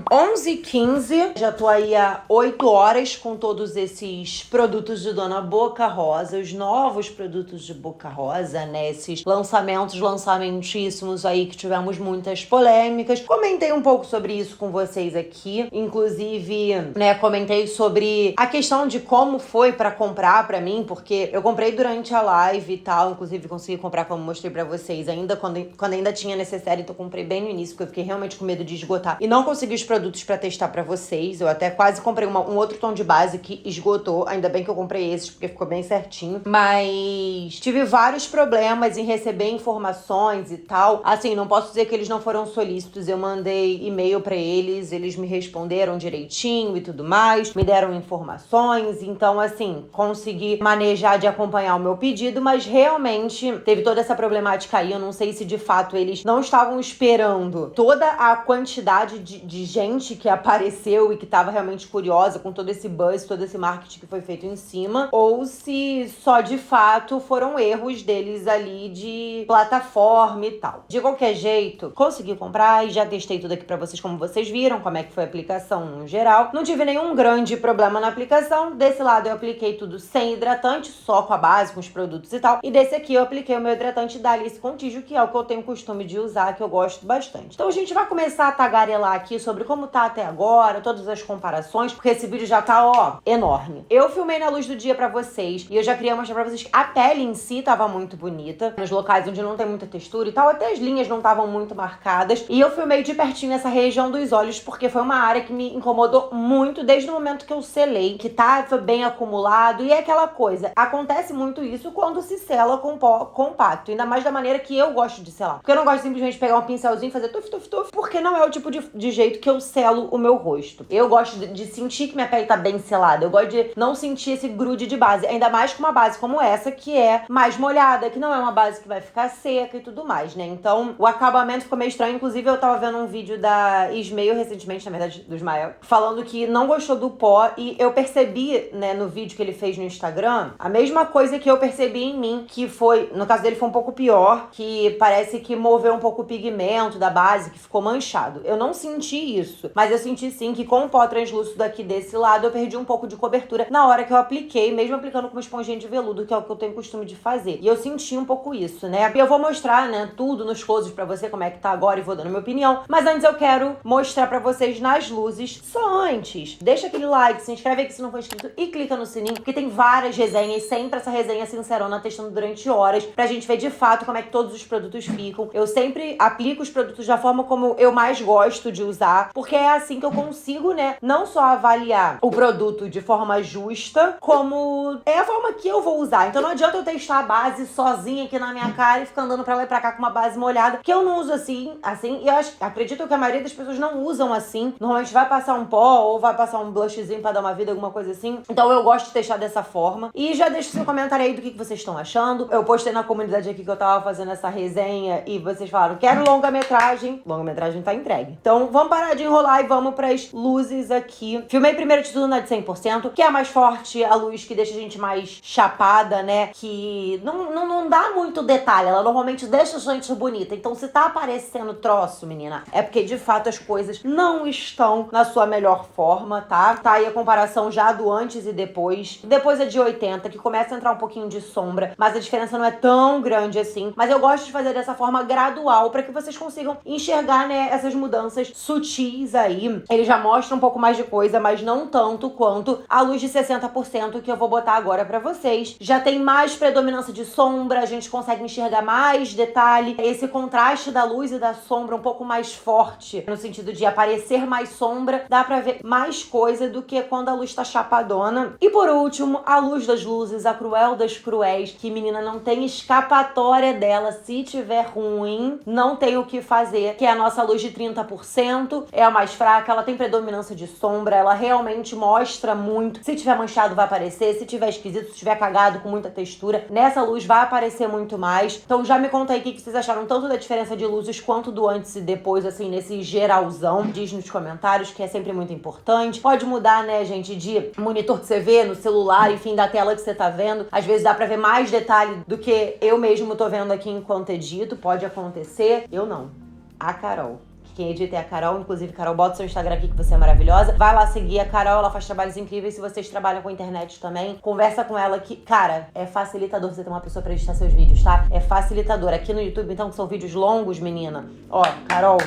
11h15. Já tô aí há 8 horas com todos esses produtos de Dona Boca Rosa, os novos produtos de Boca Rosa, né? Esses lançamentíssimos aí que tivemos muitas polêmicas. Comentei um pouco sobre isso com vocês aqui. Inclusive, né, comentei sobre a questão de como foi pra comprar pra mim, porque eu comprei durante a live e tal. Inclusive, consegui comprar, como mostrei pra vocês, ainda quando ainda tinha necessário, então eu comprei bem no início, porque eu fiquei realmente com medo de esgotar e não consegui os produtos pra testar pra vocês. Eu até quase comprei um outro tom de base que esgotou, ainda bem que eu comprei esses, porque ficou bem certinho, mas tive vários problemas em receber informações e tal. Assim, não posso dizer que eles não foram solícitos, eu mandei e-mail pra eles, eles me responderam direitinho e tudo mais, me deram informações, então assim, consegui manejar de acompanhar o meu pedido, mas realmente teve toda essa problemática aí. Eu não sei se de fato eles vocês não estavam esperando toda a quantidade de gente que apareceu e que tava realmente curiosa com todo esse buzz, todo esse marketing que foi feito em cima, ou se só de fato foram erros deles ali de plataforma e tal. De qualquer jeito, consegui comprar e já testei tudo aqui pra vocês, como vocês viram, como é que foi a aplicação no geral. Não tive nenhum grande problema na aplicação. Desse lado eu apliquei tudo sem hidratante, só com a base, com os produtos e tal. E desse aqui eu apliquei o meu hidratante da Alice Contígio, que é o que eu tenho costume de usar, que eu gosto bastante. Então a gente vai começar a tagarelar aqui sobre como tá até agora, todas as comparações, porque esse vídeo já tá, ó, enorme. Eu filmei na luz do dia pra vocês e eu já queria mostrar pra vocês que a pele em si tava muito bonita, nos locais onde não tem muita textura e tal, até as linhas não estavam muito marcadas. E eu filmei de pertinho essa região dos olhos, porque foi uma área que me incomodou muito desde o momento que eu selei, que tava bem acumulado. E é aquela coisa, acontece muito isso quando se sela com pó compacto, ainda mais da maneira que eu gosto de selar. Porque eu não gosto de simplesmente pegar um pincelzinho e fazer tuf, tuf, tuf, porque não é o tipo de jeito que eu selo o meu rosto. Eu gosto de sentir que minha pele tá bem selada, eu gosto de não sentir esse grude de base, ainda mais com uma base como essa, que é mais molhada, que não é uma base que vai ficar seca e tudo mais, né? Então, o acabamento ficou meio estranho. Inclusive, eu tava vendo um vídeo da Ismael recentemente, na verdade, do Ismael, falando que não gostou do pó, e eu percebi, né, no vídeo que ele fez no Instagram, a mesma coisa que eu percebi em mim, que foi, no caso dele foi um pouco pior, que parece que moveu um pouco o pigmento da base, que ficou manchado. Eu não senti isso, mas eu senti sim que com o pó translúcido aqui desse lado, eu perdi um pouco de cobertura na hora que eu apliquei, mesmo aplicando com uma esponjinha de veludo, que é o que eu tenho costume de fazer. E eu senti um pouco isso, né? E eu vou mostrar, né, tudo nos closes pra você, como é que tá agora, e vou dando minha opinião. Mas antes eu quero mostrar pra vocês nas luzes. Só antes, deixa aquele like, se inscreve aqui se não for inscrito e clica no sininho, porque tem várias resenhas, sempre essa resenha sincerona, testando durante horas, pra gente ver de fato como é que todos os produtos ficam. Eu sempre aplico os produtos da forma como eu mais gosto de usar, porque é assim que eu consigo, né, não só avaliar o produto de forma justa, como é a forma que eu vou usar. Então não adianta eu testar a base sozinha aqui na minha cara e ficar andando pra lá e pra cá com uma base molhada, que eu não uso assim, e eu acredito que a maioria das pessoas não usam assim. Normalmente vai passar um pó ou vai passar um blushzinho pra dar uma vida, alguma coisa assim. Então eu gosto de testar dessa forma. E já deixa seu comentário aí do que vocês estão achando. Eu postei na comunidade aqui que eu tava fazendo essa resenha e vocês falaram, quero longa-metragem. Longa-metragem tá entregue. Então vamos parar de enrolar e vamos pras luzes aqui. Filmei primeiro de tudo na de 100%, que é a mais forte, a luz que deixa a gente mais chapada, né? Que não dá muito detalhe, ela normalmente deixa a gente bonita. Então se tá aparecendo troço, menina, é porque de fato as coisas não estão na sua melhor forma, tá? Tá aí a comparação já do antes e depois. Depois é de 80, que começa a entrar um pouquinho de sombra, mas a diferença não é tão grande assim. Mas eu gosto de fazer dessa forma gradual, pra que vocês consigam enxergar, né, essas mudanças sutis aí. Ele já mostra um pouco mais de coisa, mas não tanto quanto a luz de 60% que eu vou botar agora pra vocês. Já tem mais predominância de sombra, a gente consegue enxergar mais detalhe. Esse contraste da luz e da sombra um pouco mais forte, no sentido de aparecer mais sombra, dá pra ver mais coisa do que quando a luz tá chapadona. E por último, a luz das luzes, a cruel das cruéis, que menina, não tem escapatória dela. Se tiver ruim, não tem o que fazer, que é a nossa luz de 30%, é a mais fraca, ela tem predominância de sombra, ela realmente mostra muito. Se tiver manchado vai aparecer, se tiver esquisito, se tiver cagado com muita textura, nessa luz vai aparecer muito mais. Então já me conta aí o que vocês acharam tanto da diferença de luzes quanto do antes e depois, assim, nesse geralzão. Diz nos comentários, que é sempre muito importante. Pode mudar, né, gente, de monitor que você vê no celular, enfim, da tela que você tá vendo. Às vezes dá pra ver mais detalhe do que eu mesmo tô vendo aqui enquanto edito. Pode acontecer. Eu não. A Carol. Quem edita é a Carol. Inclusive, Carol, bota seu Instagram aqui que você é maravilhosa. Vai lá seguir a Carol, ela faz trabalhos incríveis. Se vocês trabalham com internet também, conversa com ela que, cara, é facilitador você ter uma pessoa pra editar seus vídeos, tá? É facilitador. Aqui no YouTube, então, que são vídeos longos, menina. Ó, Carol,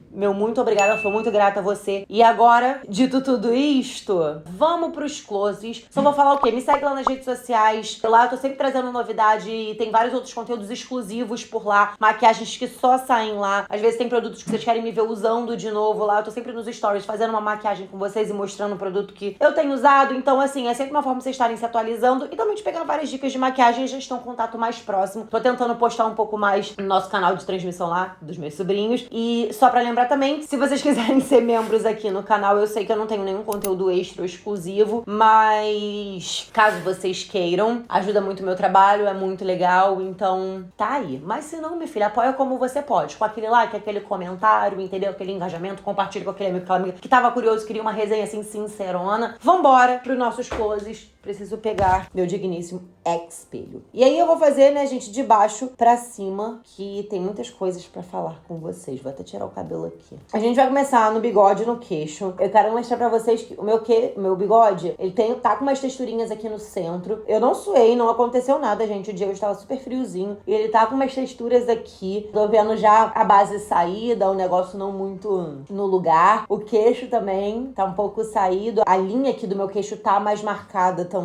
meu muito obrigada, eu sou muito grata a você. E agora, dito tudo isto, vamos pros closes. Só vou falar o quê? Me segue lá nas redes sociais. Lá eu tô sempre trazendo novidade e tem vários outros conteúdos exclusivos por lá. Maquiagens que só saem lá. Às vezes tem produtos que vocês querem me ver usando de novo lá. Eu tô sempre nos stories fazendo uma maquiagem com vocês e mostrando o produto que eu tenho usado. Então, assim, é sempre uma forma de vocês estarem se atualizando e também de pegar várias dicas de maquiagem e gestão, contato mais próximo. Tô tentando postar um pouco mais no nosso canal de transmissão lá, dos meus sobrinhos. E só pra lembrar diretamente. Se vocês quiserem ser membros aqui no canal, eu sei que eu não tenho nenhum conteúdo extra ou exclusivo, mas caso vocês queiram, ajuda muito o meu trabalho, é muito legal, então tá aí. Mas se não, minha filha, apoia como você pode, com aquele like, aquele comentário, entendeu? Aquele engajamento, compartilha com aquele amigo, aquela amiga que tava curioso, queria uma resenha assim sincerona. Vambora pros nossos closes. Preciso pegar meu digníssimo espelho. E aí eu vou fazer, né, gente, de baixo pra cima, que tem muitas coisas pra falar com vocês. Vou até tirar o cabelo aqui. A gente vai começar no bigode e no queixo. Eu quero mostrar pra vocês que o meu bigode, ele tá com umas texturinhas aqui no centro. Eu não suei, não aconteceu nada, gente. O dia hoje tava super friozinho. E ele tá com umas texturas aqui. Tô vendo já a base saída, o negócio não muito no lugar. O queixo também tá um pouco saído. A linha aqui do meu queixo tá mais marcada também.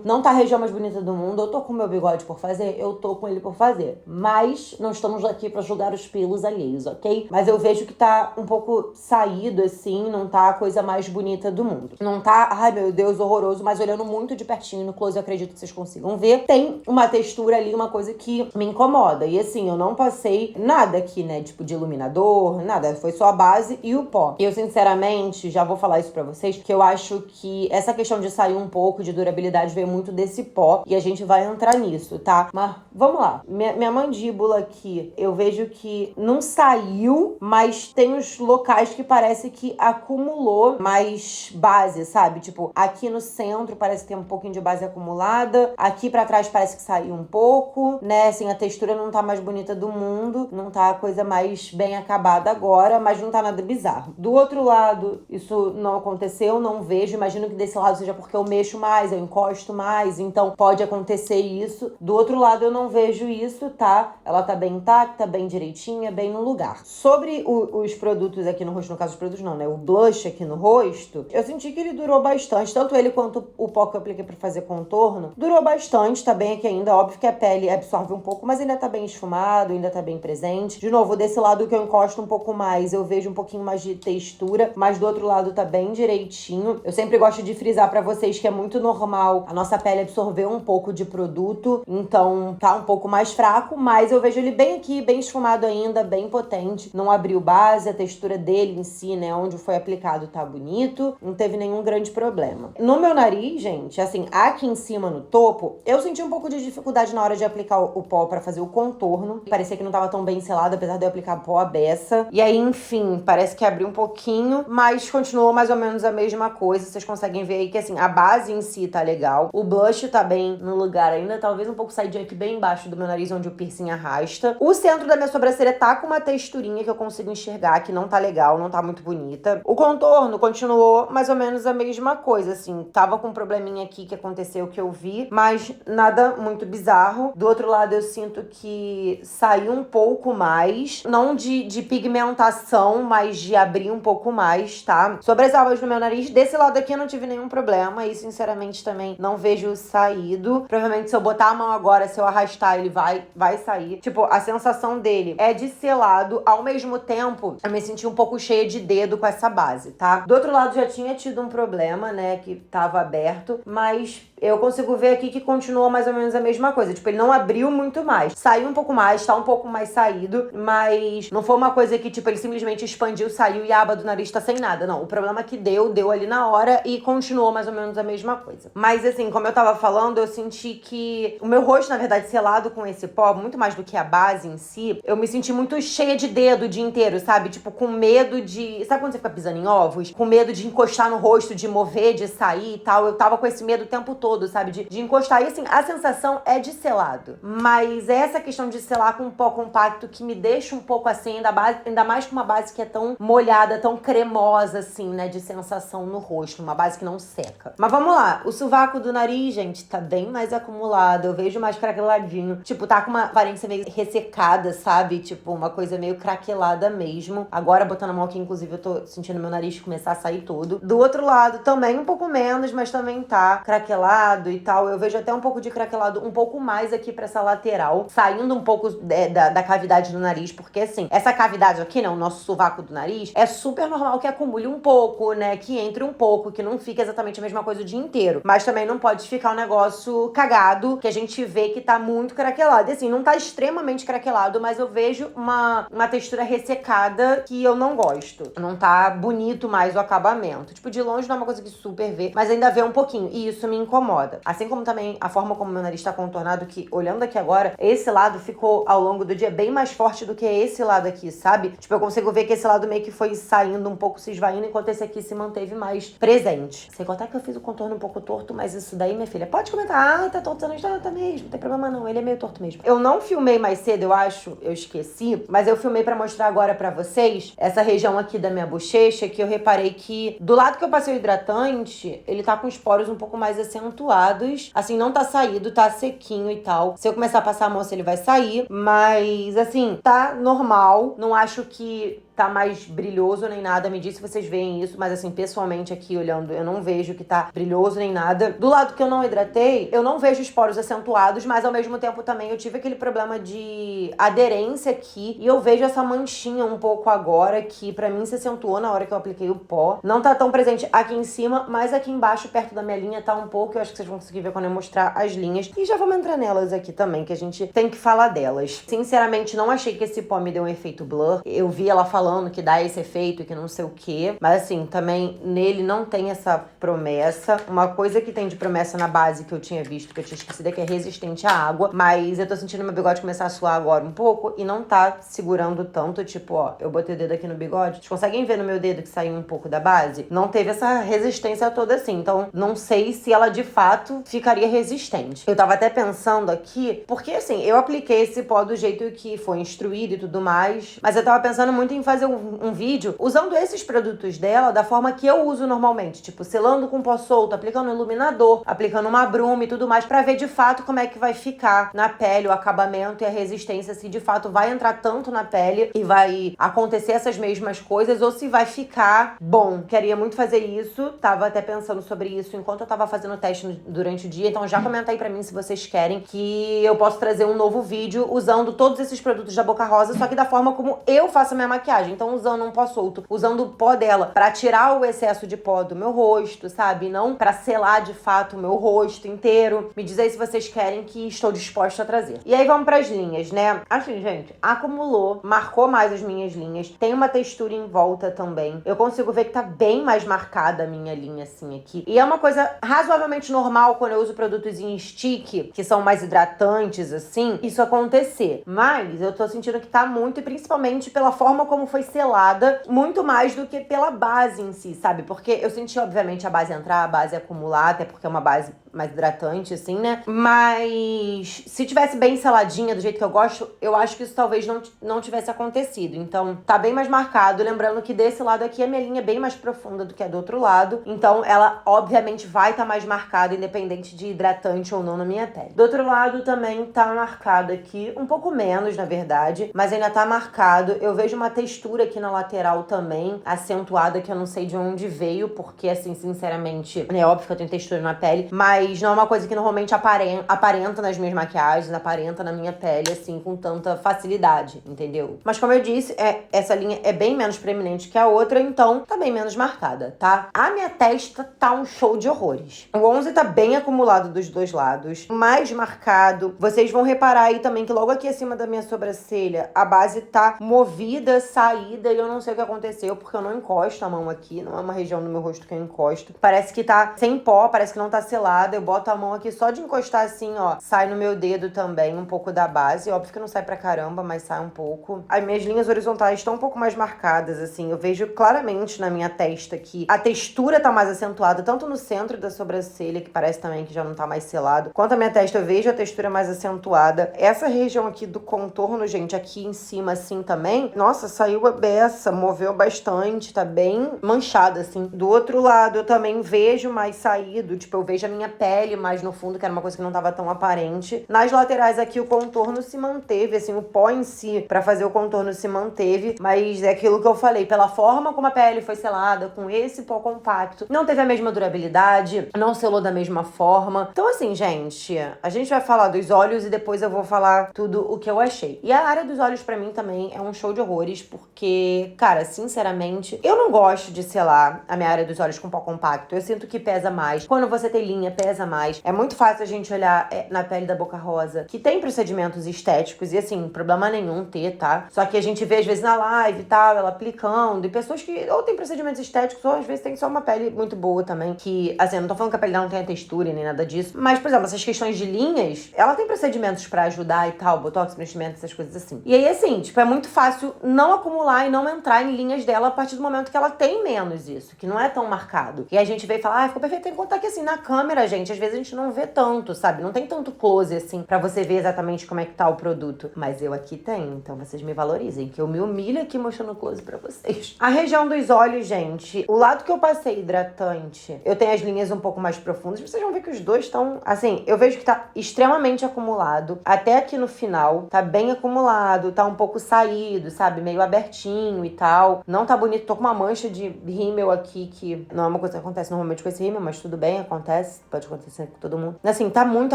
Não tá a região mais bonita do mundo. Eu tô com o meu bigode por fazer? Eu tô com ele por fazer. Mas não estamos aqui pra julgar os pelos alheios, ok? Mas eu vejo que tá um pouco saído, assim. Não tá a coisa mais bonita do mundo. Não tá, ai meu Deus, horroroso. Mas olhando muito de pertinho no close, eu acredito que vocês consigam ver. Tem uma textura ali, uma coisa que me incomoda. E assim, eu não passei nada aqui, né? Tipo de iluminador, nada. Foi só a base e o pó. Eu, sinceramente, já vou falar isso pra vocês, que eu acho que essa questão de sair um pouco de durabilidade veio muito desse pó. E a gente vai entrar nisso, tá? Mas vamos lá. Minha mandíbula aqui, eu vejo que não saiu, mas tem os locais que parece que acumulou mais base, sabe? Tipo, aqui no centro parece que tem um pouquinho de base acumulada. Aqui pra trás parece que saiu um pouco, né? Assim, a textura não tá mais bonita do mundo. Não tá a coisa mais bem acabada agora, mas não tá nada bizarro. Do outro lado, isso não aconteceu, não vejo. Imagino que desse lado seja porque eu mexo mais, eu encosto mais, então pode acontecer isso. Do outro lado eu não vejo isso, tá? Ela tá bem intacta, bem direitinha, bem no lugar. Sobre os produtos aqui no rosto, no caso os produtos não, né? O blush aqui no rosto, eu senti que ele durou bastante, tanto ele quanto o pó que eu apliquei pra fazer contorno, durou bastante, tá bem aqui ainda, óbvio que a pele absorve um pouco, mas ainda tá bem esfumado, ainda tá bem presente. De novo, desse lado que eu encosto um pouco mais, eu vejo um pouquinho mais de textura, mas do outro lado tá bem direitinho. Eu sempre gosto de frisar pra vocês que é muito normal a nossa pele absorver um pouco de produto, então tá um pouco mais fraco, mas eu vejo ele bem aqui, bem esfumado ainda, bem potente. Não abriu base, a textura dele em si, né, onde foi aplicado tá bonito, não teve nenhum grande problema. No meu nariz, gente, assim, aqui em cima no topo, eu senti um pouco de dificuldade na hora de aplicar o pó pra fazer o contorno. Parecia que não tava tão bem selado, apesar de eu aplicar pó à beça. E aí, enfim, parece que abriu um pouquinho, mas continuou mais ou menos a mesma coisa. Vocês conseguem ver aí que, assim, a base em si tá legal. O blush tá bem no lugar ainda, talvez um pouco saidinho aqui bem embaixo do meu nariz, onde o piercing arrasta. O centro da minha sobrancelha tá com uma texturinha que eu consigo enxergar, que não tá legal, não tá muito bonita. O contorno continuou mais ou menos a mesma coisa, assim. Tava com um probleminha aqui que aconteceu, que eu vi, mas nada muito bizarro. Do outro lado, eu sinto que saiu um pouco mais, não de pigmentação, mas de abrir um pouco mais, tá? Sobre as abas do meu nariz, desse lado aqui eu não tive nenhum problema e, sinceramente, também não vejo saído. Provavelmente, se eu botar a mão agora, se eu arrastar, ele vai sair. Tipo, a sensação dele é de selado, ao mesmo tempo, eu me senti um pouco cheia de dedo com essa base, tá? Do outro lado, já tinha tido um problema, né, que tava aberto, mas eu consigo ver aqui que continua mais ou menos a mesma coisa. Tipo, ele não abriu muito mais. Saiu um pouco mais, tá um pouco mais saído, mas não foi uma coisa que, tipo, ele simplesmente expandiu, saiu e a aba do nariz tá sem nada. Não, o problema é que deu ali na hora e continuou mais ou menos a mesma coisa. Mas, assim, como eu tava falando, eu senti que o meu rosto, na verdade, selado com esse pó, muito mais do que a base em si, eu me senti muito cheia de dedo o dia inteiro, sabe? Tipo, com medo de... Sabe quando você fica pisando em ovos? Com medo de encostar no rosto, de mover, de sair e tal. Eu tava com esse medo o tempo todo, sabe? De encostar. E assim, a sensação é de selado. Mas é essa questão de selar com um pó compacto que me deixa um pouco assim, ainda mais com uma base que é tão molhada, tão cremosa, assim, né? De sensação no rosto. Uma base que não seca. Mas vamos lá. O sovaco do nariz, gente, tá bem mais acumulado. Eu vejo mais craqueladinho. Tipo, tá com uma aparência meio ressecada, sabe? Tipo, uma coisa meio craquelada mesmo. Agora, botando a mão aqui, inclusive, eu tô sentindo meu nariz começar a sair todo. Do outro lado, também um pouco menos, mas também tá craquelado e tal. Eu vejo até um pouco de craquelado, um pouco mais aqui pra essa lateral, saindo um pouco da cavidade do nariz, porque assim, essa cavidade aqui, né, o nosso sovaco do nariz, é super normal que acumule um pouco, né, que entre um pouco, que não fique exatamente a mesma coisa o dia inteiro. Mas mas também não pode ficar um negócio cagado, que a gente vê que tá muito craquelado. E assim, não tá extremamente craquelado, mas eu vejo uma textura ressecada que eu não gosto. Não tá bonito mais o acabamento. Tipo, de longe não é uma coisa que super vê, mas ainda vê um pouquinho. E isso me incomoda. Assim como também a forma como meu nariz tá contornado, que olhando aqui agora, esse lado ficou ao longo do dia bem mais forte do que esse lado aqui, sabe? Tipo, eu consigo ver que esse lado meio que foi saindo um pouco, se esvaindo, enquanto esse aqui se manteve mais presente. Sem contar que eu fiz o contorno um pouco torto, mas isso daí, minha filha, pode comentar. Ah, tá torto, tá mesmo. Não tem problema não, ele é meio torto mesmo. Eu não filmei mais cedo, eu acho, eu esqueci, mas eu filmei pra mostrar agora pra vocês essa região aqui da minha bochecha, que eu reparei que do lado que eu passei o hidratante, ele tá com os poros um pouco mais acentuados. Assim, não tá saído, tá sequinho e tal. Se eu começar a passar a mão, ele vai sair, mas assim, tá normal. Não acho que tá mais brilhoso nem nada, me diz se vocês veem isso, mas assim, pessoalmente aqui olhando, eu não vejo que tá brilhoso nem nada. Do lado que eu não hidratei, eu não vejo os poros acentuados, mas ao mesmo tempo também eu tive aquele problema de aderência aqui, e eu vejo essa manchinha um pouco agora, que pra mim se acentuou na hora que eu apliquei o pó. Não tá tão presente aqui em cima, mas aqui embaixo, perto da minha linha, tá um pouco, eu acho que vocês vão conseguir ver quando eu mostrar as linhas, e já vamos entrar nelas aqui também, que a gente tem que falar delas. Sinceramente, não achei que esse pó me deu um efeito blur. Eu vi ela falando que dá esse efeito, que não sei o quê. Mas assim, também nele não tem essa promessa. Uma coisa que tem de promessa na base que eu tinha visto, que eu tinha esquecido, é que é resistente à água. Mas eu tô sentindo meu bigode começar a suar agora um pouco e não tá segurando tanto. Tipo, ó, eu botei o dedo aqui no bigode. Vocês conseguem ver no meu dedo que saiu um pouco da base? Não teve essa resistência toda assim. Então, não sei se ela de fato ficaria resistente. Eu tava até pensando aqui, porque assim, eu apliquei esse pó do jeito que foi instruído e tudo mais. Mas eu tava pensando muito em fazer um vídeo usando esses produtos dela da forma que eu uso normalmente, tipo, selando com pó solto, aplicando um iluminador, aplicando uma bruma e tudo mais, pra ver de fato como é que vai ficar na pele o acabamento e a resistência, se de fato vai entrar tanto na pele e vai acontecer essas mesmas coisas, ou se vai ficar bom. Queria muito fazer isso, tava até pensando sobre isso enquanto eu tava fazendo o teste durante o dia, então já comenta aí pra mim se vocês querem que eu possa trazer um novo vídeo usando todos esses produtos da Boca Rosa, só que da forma como eu faço a minha maquiagem. Então, usando um pó solto, usando o pó dela pra tirar o excesso de pó do meu rosto, sabe? Não pra selar de fato o meu rosto inteiro. Me diz aí se vocês querem, que estou disposta a trazer. E aí vamos pras linhas, né? Assim, gente, acumulou, marcou mais as minhas linhas. Tem uma textura em volta também. Eu consigo ver que tá bem mais marcada a minha linha, assim, aqui. E é uma coisa razoavelmente normal quando eu uso produtos em stick, que são mais hidratantes, assim, isso acontecer. Mas eu tô sentindo que tá muito, e principalmente pela forma como foi selada, muito mais do que pela base em si, sabe? Porque eu senti, obviamente, a base entrar, a base acumular, até porque é uma base mais hidratante, assim, né? Mas se tivesse bem seladinha, do jeito que eu gosto, eu acho que isso talvez não tivesse acontecido. Então, tá bem mais marcado. Lembrando que desse lado aqui, a minha linha é bem mais profunda do que a do outro lado. Então, ela, obviamente, vai estar mais marcada, independente de hidratante ou não na minha pele. Do outro lado, também tá marcado aqui, um pouco menos, na verdade, mas ainda tá marcado. Eu vejo uma textura aqui na lateral também, acentuada, que eu não sei de onde veio, porque, assim, sinceramente, é óbvio que eu tenho textura na pele, mas não é uma coisa que normalmente aparenta nas minhas maquiagens, aparenta na minha pele, assim, com tanta facilidade, entendeu? Mas como eu disse, essa linha é bem menos preeminente que a outra, então tá bem menos marcada, tá? A minha testa tá um show de horrores. O 11 tá bem acumulado dos dois lados, mais marcado. Vocês vão reparar aí também que logo aqui acima da minha sobrancelha, a base tá movida, saída, e eu não sei o que aconteceu, porque eu não encosto a mão aqui, não é uma região do meu rosto que eu encosto. Parece que tá sem pó, parece que não tá selada. Eu boto a mão aqui só de encostar assim, ó, sai no meu dedo também um pouco da base. Óbvio que não sai pra caramba, mas sai um pouco. As minhas linhas horizontais estão um pouco mais marcadas, assim. Eu vejo claramente na minha testa que a textura tá mais acentuada, tanto no centro da sobrancelha, que parece também que já não tá mais selado, quanto a minha testa, eu vejo a textura mais acentuada. Essa região aqui do contorno, gente, aqui em cima, assim, também, nossa, saiu a beça, moveu bastante, tá bem manchada, assim. Do outro lado, eu também vejo mais saído, tipo, eu vejo a minha pele mais no fundo, que era uma coisa que não tava tão aparente. Nas laterais aqui, o contorno se manteve, assim, o pó em si, pra fazer o contorno se manteve, mas é aquilo que eu falei, pela forma como a pele foi selada, com esse pó compacto, não teve a mesma durabilidade, não selou da mesma forma. Então, assim, gente, a gente vai falar dos olhos e depois eu vou falar tudo o que eu achei. E a área dos olhos, pra mim, também é um show de horrores, porque, cara, sinceramente, eu não gosto de selar a minha área dos olhos com pó compacto. Eu sinto que pesa mais. Quando você tem linha, pesa pesa mais. É muito fácil a gente olhar na pele da Boca Rosa, que tem procedimentos estéticos, e assim, problema nenhum ter, tá? Só que a gente vê, às vezes, na live e tal, ela aplicando, e pessoas que ou tem procedimentos estéticos, ou às vezes tem só uma pele muito boa também, que, assim, eu não tô falando que a pele dela não tem a textura nem nada disso, mas, por exemplo, essas questões de linhas, ela tem procedimentos pra ajudar e tal, botox, preenchimento, essas coisas assim. E aí, assim, tipo, é muito fácil não acumular e não entrar em linhas dela a partir do momento que ela tem menos isso, que não é tão marcado. E a gente vê e fala, ficou perfeito. Tem que contar que, assim, na câmera, gente, às vezes a gente não vê tanto, sabe? Não tem tanto close, assim, pra você ver exatamente como é que tá o produto. Mas eu aqui tenho, então vocês me valorizem, que eu me humilho aqui mostrando o close pra vocês. A região dos olhos, gente, o lado que eu passei hidratante, eu tenho as linhas um pouco mais profundas, vocês vão ver que os dois estão, assim, eu vejo que tá extremamente acumulado, até aqui no final, tá bem acumulado, tá um pouco saído, sabe? Meio abertinho e tal. Não tá bonito, tô com uma mancha de rímel aqui, que não é uma coisa que acontece normalmente com esse rímel, mas tudo bem, acontece, pode acontecer com todo mundo. Assim, tá muito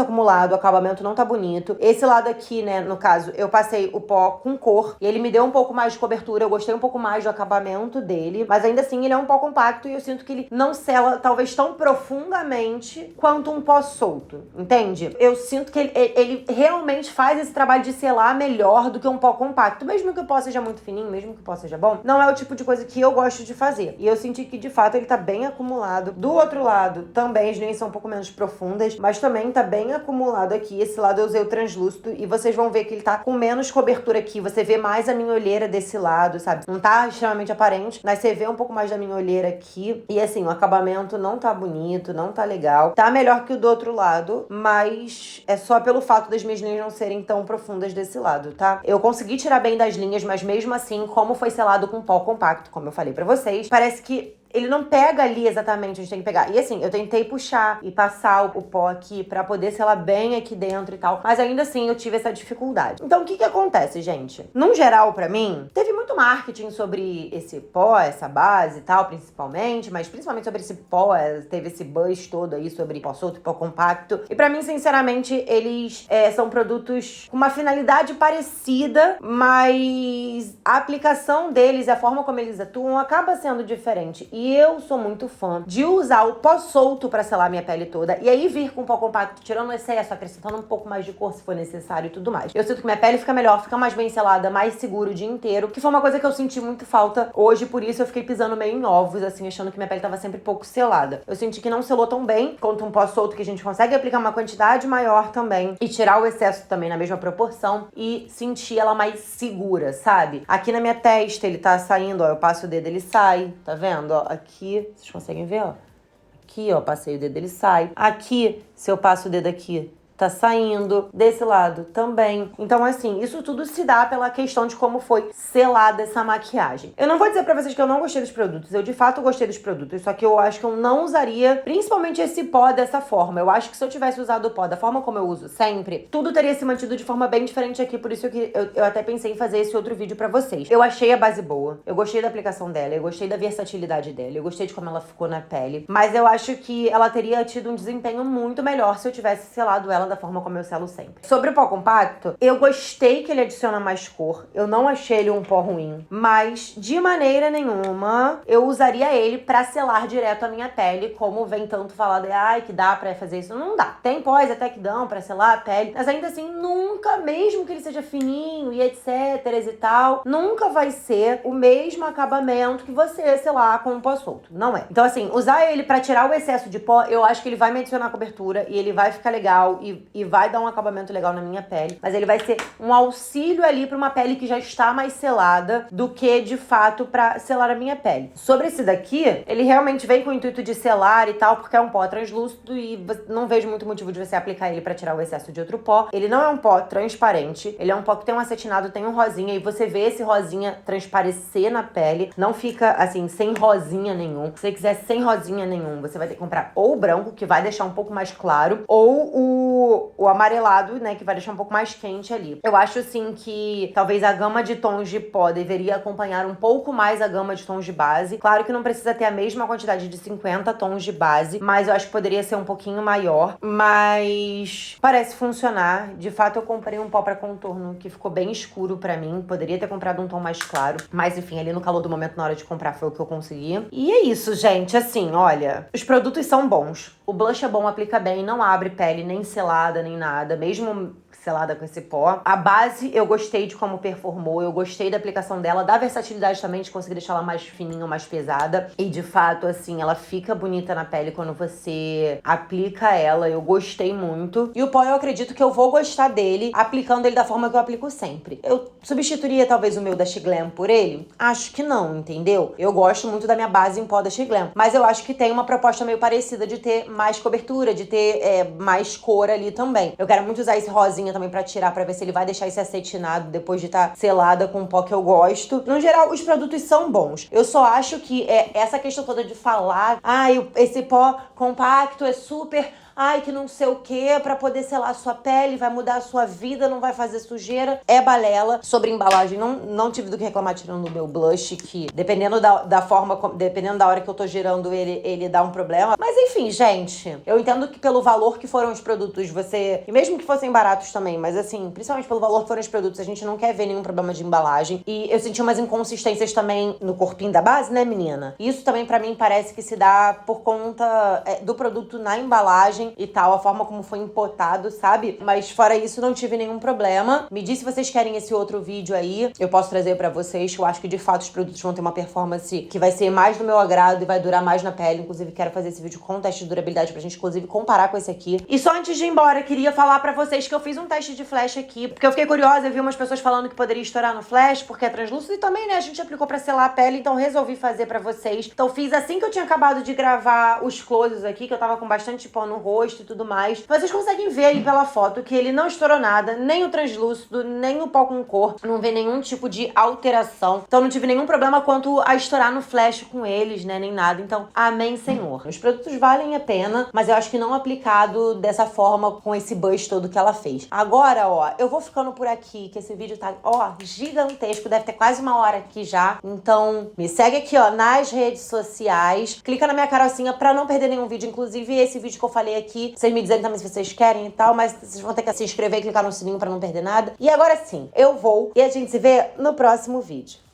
acumulado, o acabamento não tá bonito. Esse lado aqui, né, no caso, eu passei o pó com cor, e ele me deu um pouco mais de cobertura, eu gostei um pouco mais do acabamento dele, mas ainda assim ele é um pó compacto e eu sinto que ele não sela talvez tão profundamente quanto um pó solto, entende? Eu sinto que ele realmente faz esse trabalho de selar melhor do que um pó compacto, mesmo que o pó seja muito fininho, mesmo que o pó seja bom, não é o tipo de coisa que eu gosto de fazer. E eu senti que, de fato, ele tá bem acumulado. Do outro lado, também as linhas são um pouco menos profundas, mas também tá bem acumulado aqui. Esse lado eu usei o translúcido e vocês vão ver que ele tá com menos cobertura aqui. Você vê mais a minha olheira desse lado, sabe? Não tá extremamente aparente, mas você vê um pouco mais da minha olheira aqui. E assim, o acabamento não tá bonito, não tá legal. Tá melhor que o do outro lado, mas é só pelo fato das minhas linhas não serem tão profundas desse lado, tá? Eu consegui tirar bem das linhas, mas mesmo assim, como foi selado com pó compacto, como eu falei pra vocês, parece que ele não pega ali exatamente onde tem que pegar. E assim, eu tentei puxar e passar o pó aqui pra poder selar bem aqui dentro e tal. Mas ainda assim, eu tive essa dificuldade. Então, o que acontece, gente? Num geral, pra mim, teve muito marketing sobre esse pó, essa base e tal, principalmente. Mas principalmente sobre esse pó, teve esse buzz todo aí sobre pó solto e pó compacto. E pra mim, sinceramente, eles são produtos com uma finalidade parecida, mas a aplicação deles, a forma como eles atuam, acaba sendo diferente. E eu sou muito fã de usar o pó solto pra selar minha pele toda. E aí vir com o pó compacto, tirando o excesso, acrescentando um pouco mais de cor se for necessário e tudo mais. Eu sinto que minha pele fica melhor, fica mais bem selada, mais seguro o dia inteiro. Que foi uma coisa que eu senti muito falta hoje, por isso eu fiquei pisando meio em ovos, assim, achando que minha pele tava sempre pouco selada. Eu senti que não selou tão bem quanto um pó solto, que a gente consegue aplicar uma quantidade maior também. E tirar o excesso também na mesma proporção. E sentir ela mais segura, sabe? Aqui na minha testa ele tá saindo, ó. Eu passo o dedo, ele sai. Tá vendo, ó? Aqui, vocês conseguem ver, ó? Aqui, ó, passei o dedo, ele sai. Aqui, se eu passo o dedo aqui, tá saindo. Desse lado também. Então, assim, isso tudo se dá pela questão de como foi selada essa maquiagem. Eu não vou dizer pra vocês que eu não gostei dos produtos. Eu, de fato, gostei dos produtos. Só que eu acho que eu não usaria, principalmente esse pó dessa forma. Eu acho que se eu tivesse usado o pó da forma como eu uso sempre, tudo teria se mantido de forma bem diferente aqui. Por isso que eu até pensei em fazer esse outro vídeo pra vocês. Eu achei a base boa. Eu gostei da aplicação dela. Eu gostei da versatilidade dela. Eu gostei de como ela ficou na pele. Mas eu acho que ela teria tido um desempenho muito melhor se eu tivesse selado ela da forma como eu selo sempre. Sobre o pó compacto, eu gostei que ele adiciona mais cor. Eu não achei ele um pó ruim. Mas, de maneira nenhuma, eu usaria ele pra selar direto a minha pele, como vem tanto falado, que dá pra fazer isso. Não dá. Tem pós até que dão pra selar a pele, mas ainda assim, nunca, mesmo que ele seja fininho e etc e tal, nunca vai ser o mesmo acabamento que você selar com um pó solto. Não é. Então, assim, usar ele pra tirar o excesso de pó, eu acho que ele vai me adicionar cobertura e ele vai ficar legal e vai dar um acabamento legal na minha pele, mas ele vai ser um auxílio ali pra uma pele que já está mais selada do que, de fato, pra selar a minha pele. Sobre esse daqui, ele realmente vem com o intuito de selar e tal, porque é um pó translúcido e não vejo muito motivo de você aplicar ele pra tirar o excesso de outro pó. Ele não é um pó transparente, ele é um pó que tem um acetinado, tem um rosinha, e você vê esse rosinha transparecer na pele, não fica, assim, sem rosinha nenhum. Se você quiser sem rosinha nenhum, você vai ter que comprar ou o branco, que vai deixar um pouco mais claro, ou o amarelado, né, que vai deixar um pouco mais quente ali. Eu acho, assim, que talvez a gama de tons de pó deveria acompanhar um pouco mais a gama de tons de base. Claro que não precisa ter a mesma quantidade de 50 tons de base, mas eu acho que poderia ser um pouquinho maior. Mas parece funcionar. De fato, eu comprei um pó pra contorno que ficou bem escuro pra mim. Poderia ter comprado um tom mais claro. Mas, enfim, ali no calor do momento, na hora de comprar, foi o que eu consegui. E é isso, gente. Assim, olha, os produtos são bons. O blush é bom, aplica bem, não abre pele nem selada, nem nada, mesmo selada com esse pó. A base, eu gostei de como performou, eu gostei da aplicação dela, da versatilidade também, de conseguir deixar ela mais fininha ou mais pesada. E, de fato, assim, ela fica bonita na pele quando você aplica ela. Eu gostei muito. E o pó, eu acredito que eu vou gostar dele, aplicando ele da forma que eu aplico sempre. Eu substituiria, talvez, o meu da Shiglam por ele? Acho que não, entendeu? Eu gosto muito da minha base em pó da Shiglam, mas eu acho que tem uma proposta meio parecida de ter mais cobertura, de ter mais cor ali também. Eu quero muito usar esse rosinha também pra tirar, pra ver se ele vai deixar esse acetinado depois de estar selada com um pó que eu gosto. No geral, os produtos são bons. Eu só acho que essa questão toda de falar, esse pó compacto é super... que não sei o que, pra poder selar a sua pele, vai mudar a sua vida, não vai fazer sujeira. É balela. Sobre embalagem, não tive do que reclamar tirando o meu blush, que dependendo da forma, dependendo da hora que eu tô girando ele dá um problema. Mas enfim, gente, eu entendo que pelo valor que foram os produtos, e mesmo que fossem baratos também, mas assim, principalmente pelo valor que foram os produtos, a gente não quer ver nenhum problema de embalagem. E eu senti umas inconsistências também no corpinho da base, né, menina? Isso também pra mim parece que se dá por conta do produto na embalagem e tal, a forma como foi empotado, sabe? Mas fora isso, não tive nenhum problema. Me diz se vocês querem esse outro vídeo aí, eu posso trazer pra vocês, que eu acho que de fato os produtos vão ter uma performance que vai ser mais do meu agrado e vai durar mais na pele. Inclusive, quero fazer esse vídeo com teste de durabilidade pra gente, inclusive, comparar com esse aqui. E só antes de ir embora, queria falar pra vocês que eu fiz um teste de flash aqui, porque eu fiquei curiosa, eu vi umas pessoas falando que poderia estourar no flash, porque é translúcido, e também, né, a gente aplicou pra selar a pele, então resolvi fazer pra vocês. Então fiz assim que eu tinha acabado de gravar os closes aqui, que eu tava com bastante pó no rosto e tudo mais. Vocês conseguem ver aí pela foto que ele não estourou nada, nem o translúcido, nem o pó com cor. Não vê nenhum tipo de alteração. Então não tive nenhum problema quanto a estourar no flash com eles, né, nem nada. Então, amém, Senhor. Os produtos valem a pena, mas eu acho que não aplicado dessa forma, com esse buzz todo que ela fez. Agora, ó, eu vou ficando por aqui, que esse vídeo tá, ó, gigantesco. Deve ter quase 1 hora aqui já. Então, me segue aqui, ó, nas redes sociais. Clica na minha carocinha pra não perder nenhum vídeo. Inclusive, esse vídeo que eu falei aqui, vocês me dizem também se vocês querem e tal, mas vocês vão ter que se inscrever e clicar no sininho pra não perder nada. E agora sim, eu vou e a gente se vê no próximo vídeo.